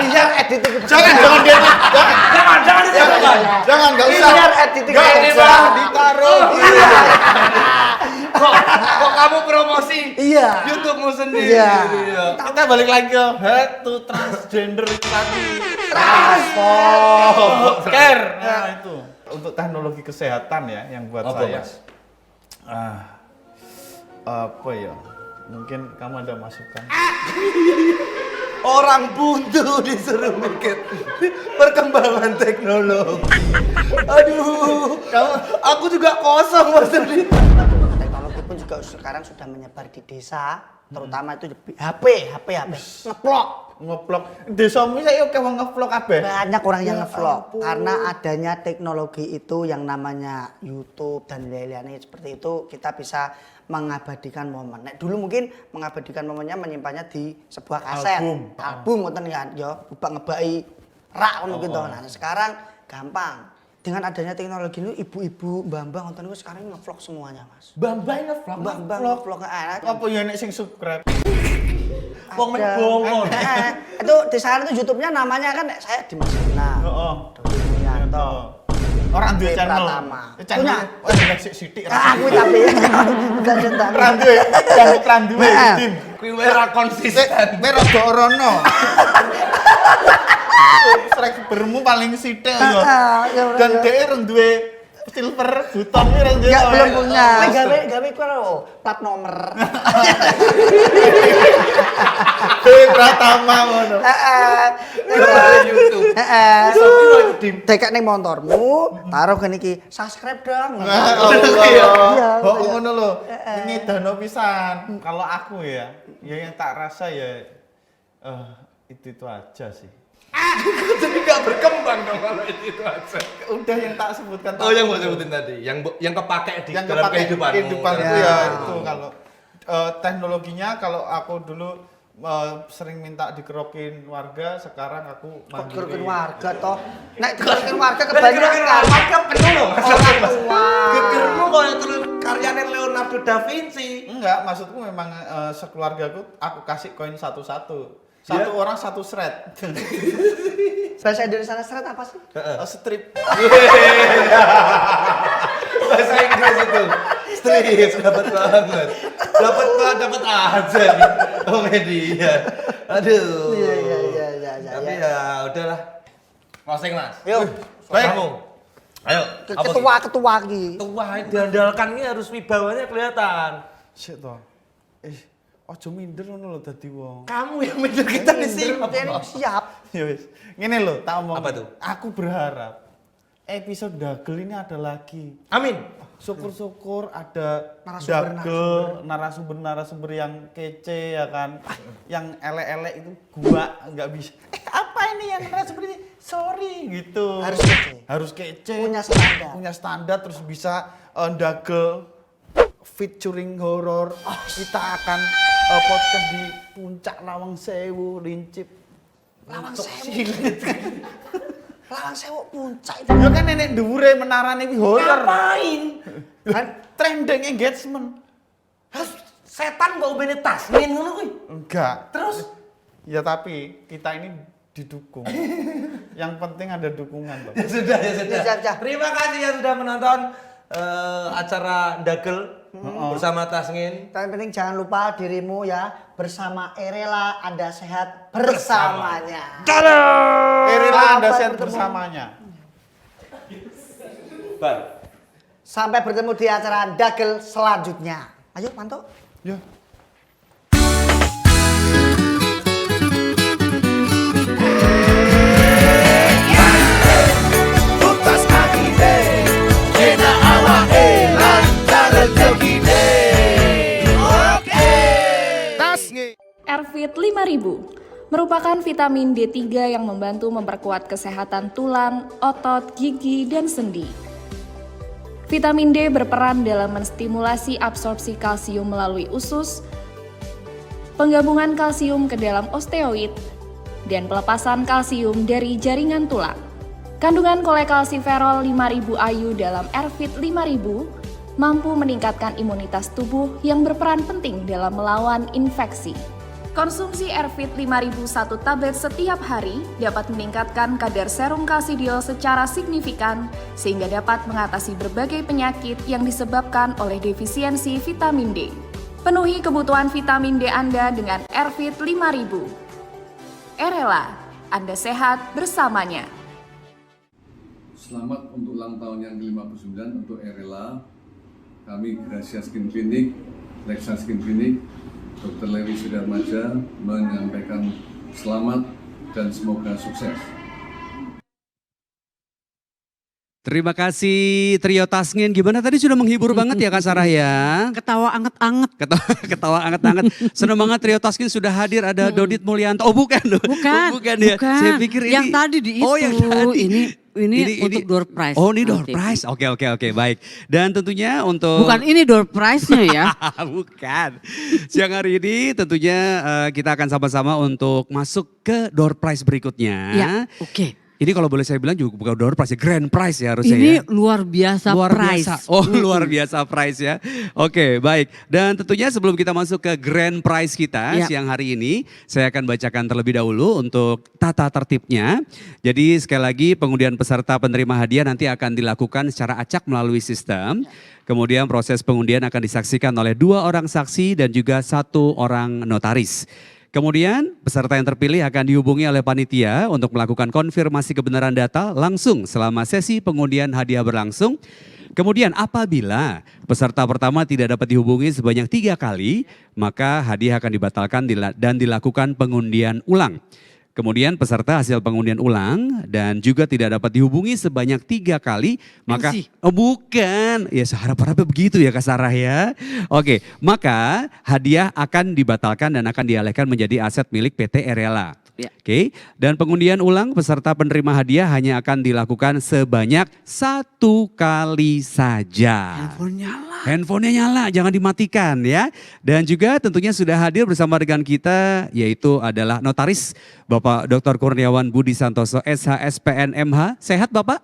Biar editing Jangan enggak usah. Biar editing ditaruh. Kok kamu promosi? Iya. YouTube-mu sendiri. Iya. Kita balik lagi ke head to transgender tadi. Care. Nah, itu. Untuk teknologi kesehatan ya yang buat Apa, saya. Mas? Apa ya? Mungkin kamu ada masukan. Orang buntu disuruh mikir perkembangan teknologi. Aduh, aku juga kosong Mas Udi. Teknologi pun juga sekarang sudah menyebar di desa, terutama itu HP. Ngeplok. Desamu saya oke wong ngevlog kabeh. Banyak orang yang Ya ngevlog ampun. karena adanya teknologi itu yang namanya YouTube dan lain-lain seperti itu kita bisa mengabadikan momen. Nek dulu mungkin mengabadikan momennya menyimpannya di sebuah kaset, album ngoten kan ya, ubak ngebaki rak ngono gitu. Nah, sekarang gampang. Dengan adanya teknologi ini ibu-ibu, mbah-mbah ngoten niku sekarang ngevlog semuanya, Mas. Mbah-mbah ngevlog. Mbah-mbah ngevlog Apa ya nek sing subscribe? Wong men bongon. Itu di sana tuh YouTube-nya namanya kan saya Dimas Guna. Heeh. Dodi Mulyanto. Orang duwe channel. Pratama. Channel. Oh, nek sik-sithik. Aku tapi bukan tentang. Ran duwe tim. Kuwi ora konsisten. Merok do orono. Subscribermu paling sithik yo. Dan dhek reng duwe silver buton iki reng duwe. Ya belum punya. Gawe ku lho, plat nomor. Pratama ngono. YouTube. Dekek ning motormu, taruh kene iki, subscribe dong. Iya. Oh ngono lho. Ini dano pisan. Kalau aku ya yang tak rasa ya itu aja sih. Jadi nggak berkembang dong kalau itu aja. Udah yang tak sebutkan. Oh, yang mau sebutin tadi, yang kepakai di dalam kehidupanmu. Ya itu kalau teknologinya kalau aku dulu sering minta dikerokin warga, sekarang aku mandiri. Kerokin warga toh. Nek kerokin warga kebanyakan warga penuh loh. orang tua. Gegermu kayak terus karyanya Leonardo da Vinci. Enggak, maksudku memang sekeluargaku aku kasih koin satu-satu. Satu orang satu shred. Bahasa Indonesia shred apa sih? Strip. Bahasa Inggris itu. Strip dapat banget. Dapat aja nih. Oh media. Aduh. Iya. Tapi ya udahlah. Closing Mas. Yuk. Baik. Kamu. Ayo. Ketua lagi. Ketua diandalkan ini harus wibawanya kelihatan. Shit toh. Ojo minder ngono lho dadi wong. Kamu yang minder kita di sini. Siap. Ya wis. Ngene lho, tak omong. Apa tuh? Aku berharap episode Dagel ini ada lagi. Amin. Syukur-syukur ada Dagel, narasumber yang kece ya kan. Yang elek-elek itu gua nggak bisa. Apa ini yang narasumber ini? sorry gitu. Harus kece. Harus kece. Punya standar. Punya standar terus bisa ndagel featuring horor. Kita akan podcast di Puncak Lawang Sewu, Lincip. Lawang Untuk Sewu. silit. Lawang Sewu puncak itu. Ya kan nenek dhuwure menarane iki horor. Ngapain? Kan trending engagement. Setan mbak ubene Tasmin ngono kuwi. Enggak. Terus? Ya tapi kita ini didukung. Yang penting ada dukungan, Pak. Ya sudah. Ya. Terima kasih yang sudah menonton acara Dagel bersama Tasmin. Tapi penting jangan lupa dirimu ya, bersama Erela Anda sehat bersamanya. Erela Anda Sampai sehat bertemu. bersamanya. Sampai bertemu di acara Dagel selanjutnya. Ayo Manto. Ya. Tutas akide, kena awake lancar jegine. Oke. Tasngi. Airfit 5000 merupakan vitamin D3 yang membantu memperkuat kesehatan tulang, otot, gigi, dan sendi. Vitamin D berperan dalam menstimulasi absorpsi kalsium melalui usus, penggabungan kalsium ke dalam osteoid, dan pelepasan kalsium dari jaringan tulang. Kandungan kolekalsiferol 5000 IU dalam Airfit 5000 mampu meningkatkan imunitas tubuh yang berperan penting dalam melawan infeksi. Konsumsi Airfit 5000 1 tablet setiap hari dapat meningkatkan kadar serum kalsidiol secara signifikan sehingga dapat mengatasi berbagai penyakit yang disebabkan oleh defisiensi vitamin D. Penuhi kebutuhan vitamin D Anda dengan Airfit 5000. Erela, Anda sehat bersamanya. Selamat untuk ulang tahun yang ke-59 untuk Erela. Kami Gracia Skin Clinic, Lexa Skin Clinic, Dr. Lewi Sudarmaja menyampaikan selamat dan semoga sukses. Terima kasih Trio Tasngin. Gimana tadi sudah menghibur banget ya Kak Sarah ya? Ketawa anget-anget. Ketawa anget-anget. Senang banget Trio Tasngin sudah hadir. Ada Dodit Mulyanto. Oh bukan. Bukan ya. Saya pikir ini. Yang tadi di itu. Oh yang tadi. Ini untuk door prize. Oh ini door nanti. prize. Oke baik. Dan tentunya untuk. Bukan ini door prize-nya ya. Bukan. Siang hari ini tentunya kita akan sama-sama untuk masuk ke door prize berikutnya. Ya, oke. Ini kalau boleh saya bilang juga bukan door prize ya, grand prize ya harusnya Ini ya. luar biasa prize. Biasa. Oh luar biasa prize ya. Oke baik. Dan tentunya sebelum kita masuk ke grand prize kita siang hari ini. Saya akan bacakan terlebih dahulu untuk tata tertibnya. Jadi sekali lagi pengundian peserta penerima hadiah nanti akan dilakukan secara acak melalui sistem. Kemudian proses pengundian akan disaksikan oleh 2 orang saksi dan juga 1 orang notaris. Kemudian peserta yang terpilih akan dihubungi oleh panitia untuk melakukan konfirmasi kebenaran data langsung selama sesi pengundian hadiah berlangsung. Kemudian apabila peserta pertama tidak dapat dihubungi sebanyak 3 kali, maka hadiah akan dibatalkan dan dilakukan pengundian ulang. Kemudian peserta hasil pengundian ulang dan juga tidak dapat dihubungi sebanyak 3 kali, maka bukan, ya seharap-harapnya begitu ya Kak Sarah ya. Oke, maka hadiah akan dibatalkan dan akan dialihkan menjadi aset milik PT Erela. Oke, dan pengundian ulang peserta penerima hadiah hanya akan dilakukan sebanyak 1 kali saja. Handphonenya nyala, jangan dimatikan ya. Dan juga tentunya sudah hadir bersama dengan kita yaitu adalah notaris Bapak Dr. Kurniawan Budi Santoso SHSPN MH. Sehat Bapak?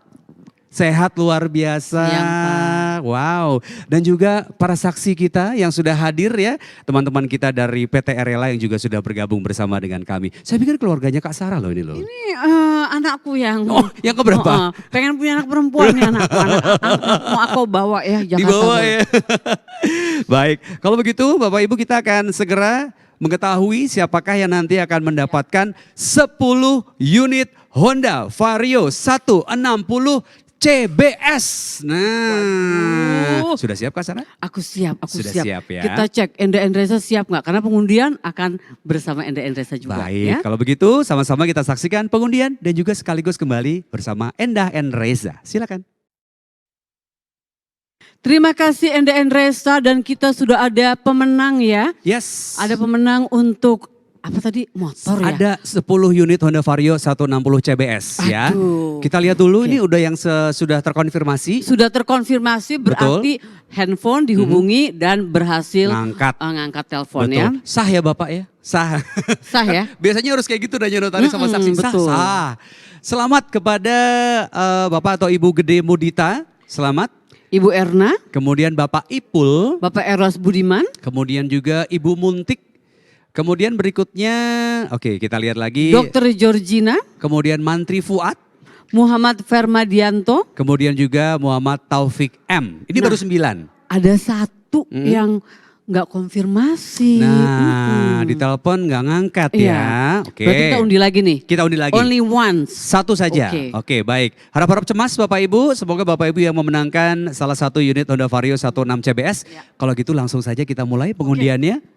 Sehat luar biasa. Wow. Dan juga para saksi kita yang sudah hadir ya. Teman-teman kita dari PT Erela yang juga sudah bergabung bersama dengan kami. Saya pikir keluarganya Kak Sarah loh ini loh. Ini anakku yang. Oh yang keberapa? Pengen punya anak perempuan nih anak mau aku bawa ya Jakarta. Dibawa ya. Baik. Kalau begitu Bapak Ibu kita akan segera mengetahui siapakah yang nanti akan mendapatkan 10 unit Honda Vario 160 CBS. Nah, sudah siap Kak Sarah? Aku siap, Sudah siap ya. Kita cek Enda Endresa siap nggak? Karena pengundian akan bersama Enda Endresa juga. Baik, Ya? kalau begitu sama-sama kita saksikan pengundian dan juga sekaligus kembali bersama Endah Endresa. Silakan. Terima kasih Enda Endresa dan kita sudah ada pemenang ya. Yes. Ada pemenang untuk apa tadi motor ya? Ada 10 unit Honda Vario 160 CBS ya. Aduh. Kita lihat dulu ini udah yang sudah terkonfirmasi. Sudah terkonfirmasi berarti handphone dihubungi dan berhasil ngangkat telepon ya. Sah ya Bapak ya? Sah. Sah ya? Biasanya harus kayak gitu dan notaris sama saksi. Betul. Sah. Selamat kepada Bapak atau Ibu Gede Mudita. Selamat. Ibu Erna. Kemudian Bapak Ipul. Bapak Eros Budiman. Kemudian juga Ibu Muntik. Kemudian berikutnya, oke kita lihat lagi. Dokter Georgina. Kemudian Mantri Fuad. Muhammad Fermadianto. Kemudian juga Muhammad Taufik M. Ini baru 9. Ada satu yang nggak konfirmasi. Nah, ditelepon nggak ngangkat ya. Oke. Berarti kita undi lagi nih. Kita undi lagi. Only once. Satu saja. Oke, baik. Harap-harap cemas Bapak Ibu. Semoga Bapak Ibu yang memenangkan salah satu unit Honda Vario 16 CBS. Kalau gitu langsung saja kita mulai pengundiannya.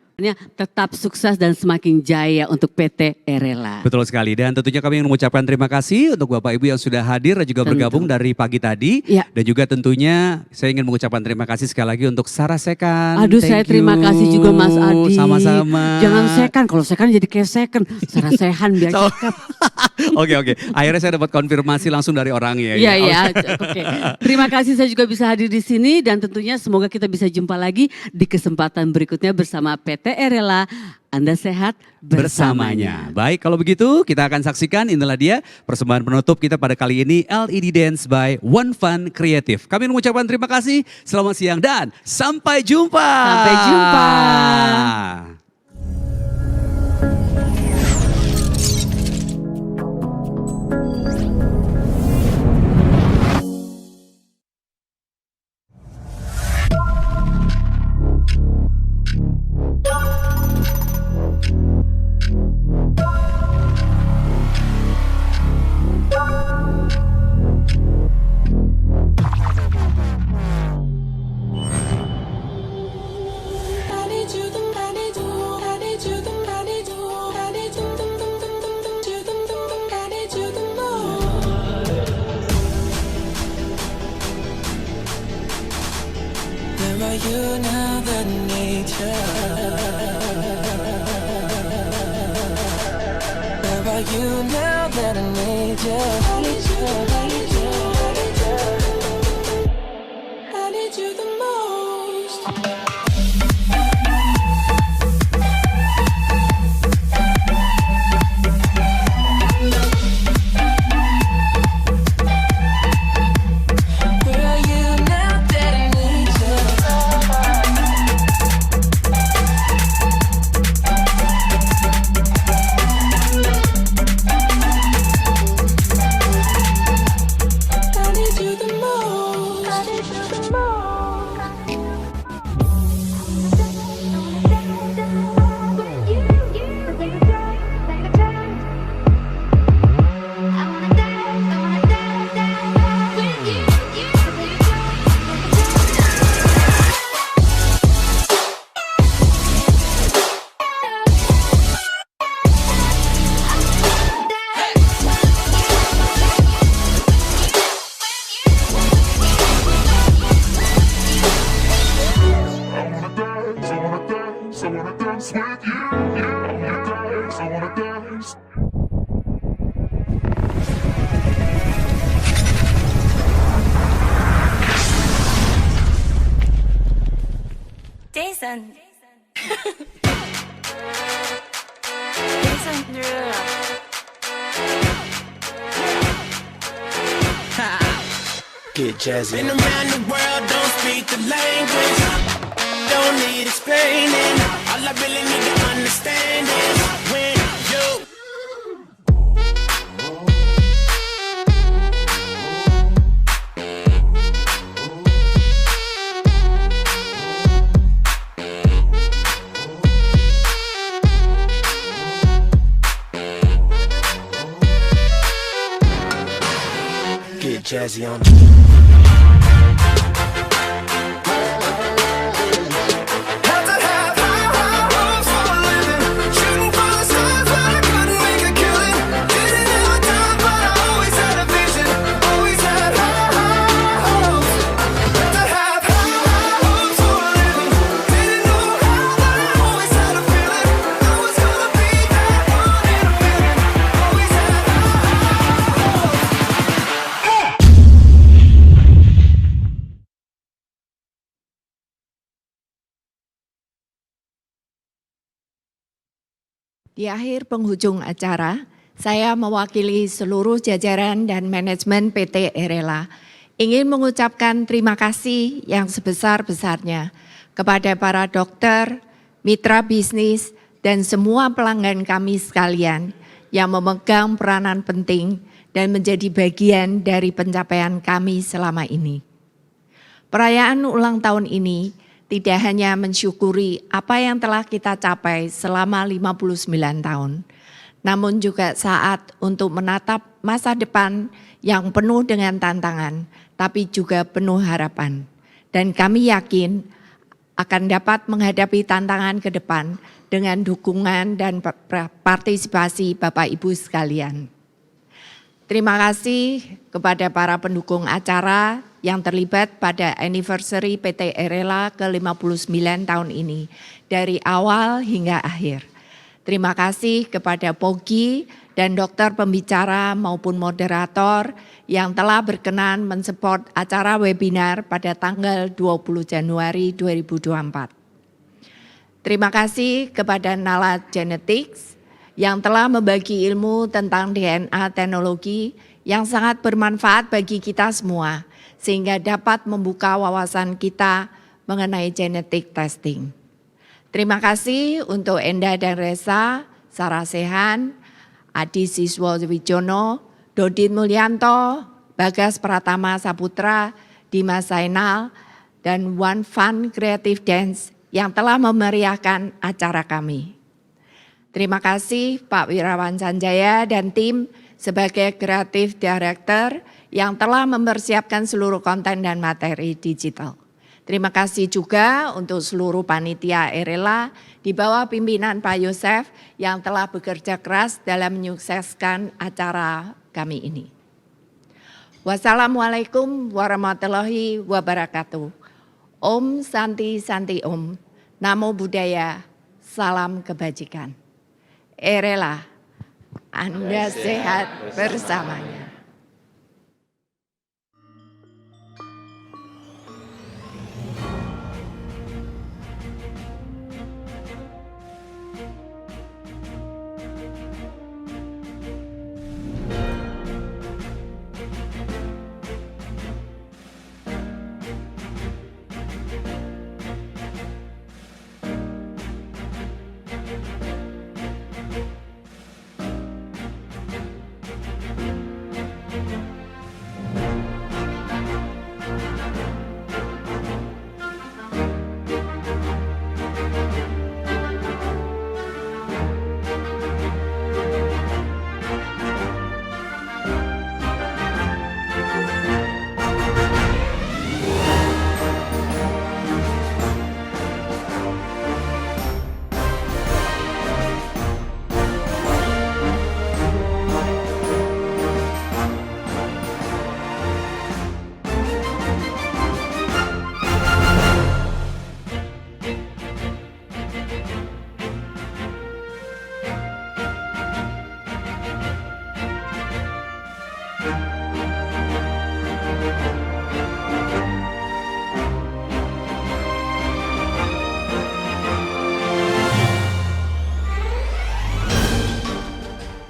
Tetap sukses dan semakin jaya untuk PT Erela. Betul sekali, dan tentunya kami ingin mengucapkan terima kasih untuk Bapak Ibu yang sudah hadir dan juga bergabung dari pagi tadi. Dan juga tentunya saya ingin mengucapkan terima kasih sekali lagi untuk Sarah Sekan. Aduh, saya terima kasih juga Mas Adi. Sama-sama. Jangan Sekan, kalau Sekan jadi kayak Sekan. Sarah Sehan biar cakep. Oke. Akhirnya saya dapat konfirmasi langsung dari orangnya. Iya. Oke. Terima kasih saya juga bisa hadir di sini dan tentunya semoga kita bisa jumpa lagi di kesempatan berikutnya bersama PT Erela. Anda sehat bersamanya. Baik, kalau begitu kita akan saksikan inilah dia persembahan penutup kita pada kali ini, LED Dance by One Fun Creative. Kami mengucapkan terima kasih, selamat siang dan sampai jumpa. Sampai jumpa. You now that nature. Where are you now that I need you? I need you, I need you, I need you. I need you the most. Jason. Jason Derulo. Get jazzy. Been around the world, don't speak the language. Don't need explaining. All I really need to understand is when you. Get jazzy on it. Di akhir penghujung acara, saya mewakili seluruh jajaran dan manajemen PT Erela ingin mengucapkan terima kasih yang sebesar-besarnya kepada para dokter, mitra bisnis, dan semua pelanggan kami sekalian yang memegang peranan penting dan menjadi bagian dari pencapaian kami selama ini. Perayaan ulang tahun ini tidak hanya mensyukuri apa yang telah kita capai selama 59 tahun, namun juga saat untuk menatap masa depan yang penuh dengan tantangan, tapi juga penuh harapan. Dan kami yakin akan dapat menghadapi tantangan ke depan dengan dukungan dan partisipasi Bapak Ibu sekalian. Terima kasih kepada para pendukung acara yang terlibat pada anniversary PT Erela ke-59 tahun ini, dari awal hingga akhir. Terima kasih kepada Pogi dan dokter pembicara maupun moderator yang telah berkenan mensupport acara webinar pada tanggal 20 Januari 2024. Terima kasih kepada Nala Genetics yang telah membagi ilmu tentang DNA teknologi yang sangat bermanfaat bagi kita semua, sehingga dapat membuka wawasan kita mengenai genetic testing. Terima kasih untuk Enda dan Reza, Sarah Sehan, Adi Siswo Wijono, Dodin Mulyanto, Bagas Pratama Saputra, Dimas Zainal, dan One Fun Creative Dance yang telah memeriahkan acara kami. Terima kasih Pak Wirawan Sanjaya dan tim sebagai Creative Director yang telah mempersiapkan seluruh konten dan materi digital. Terima kasih juga untuk seluruh panitia Erela di bawah pimpinan Pak Yosef yang telah bekerja keras dalam menyukseskan acara kami ini. Wassalamualaikum warahmatullahi wabarakatuh. Om Santi Santi Om, Namo Buddhaya, salam kebajikan. Erela, Anda sehat bersamanya.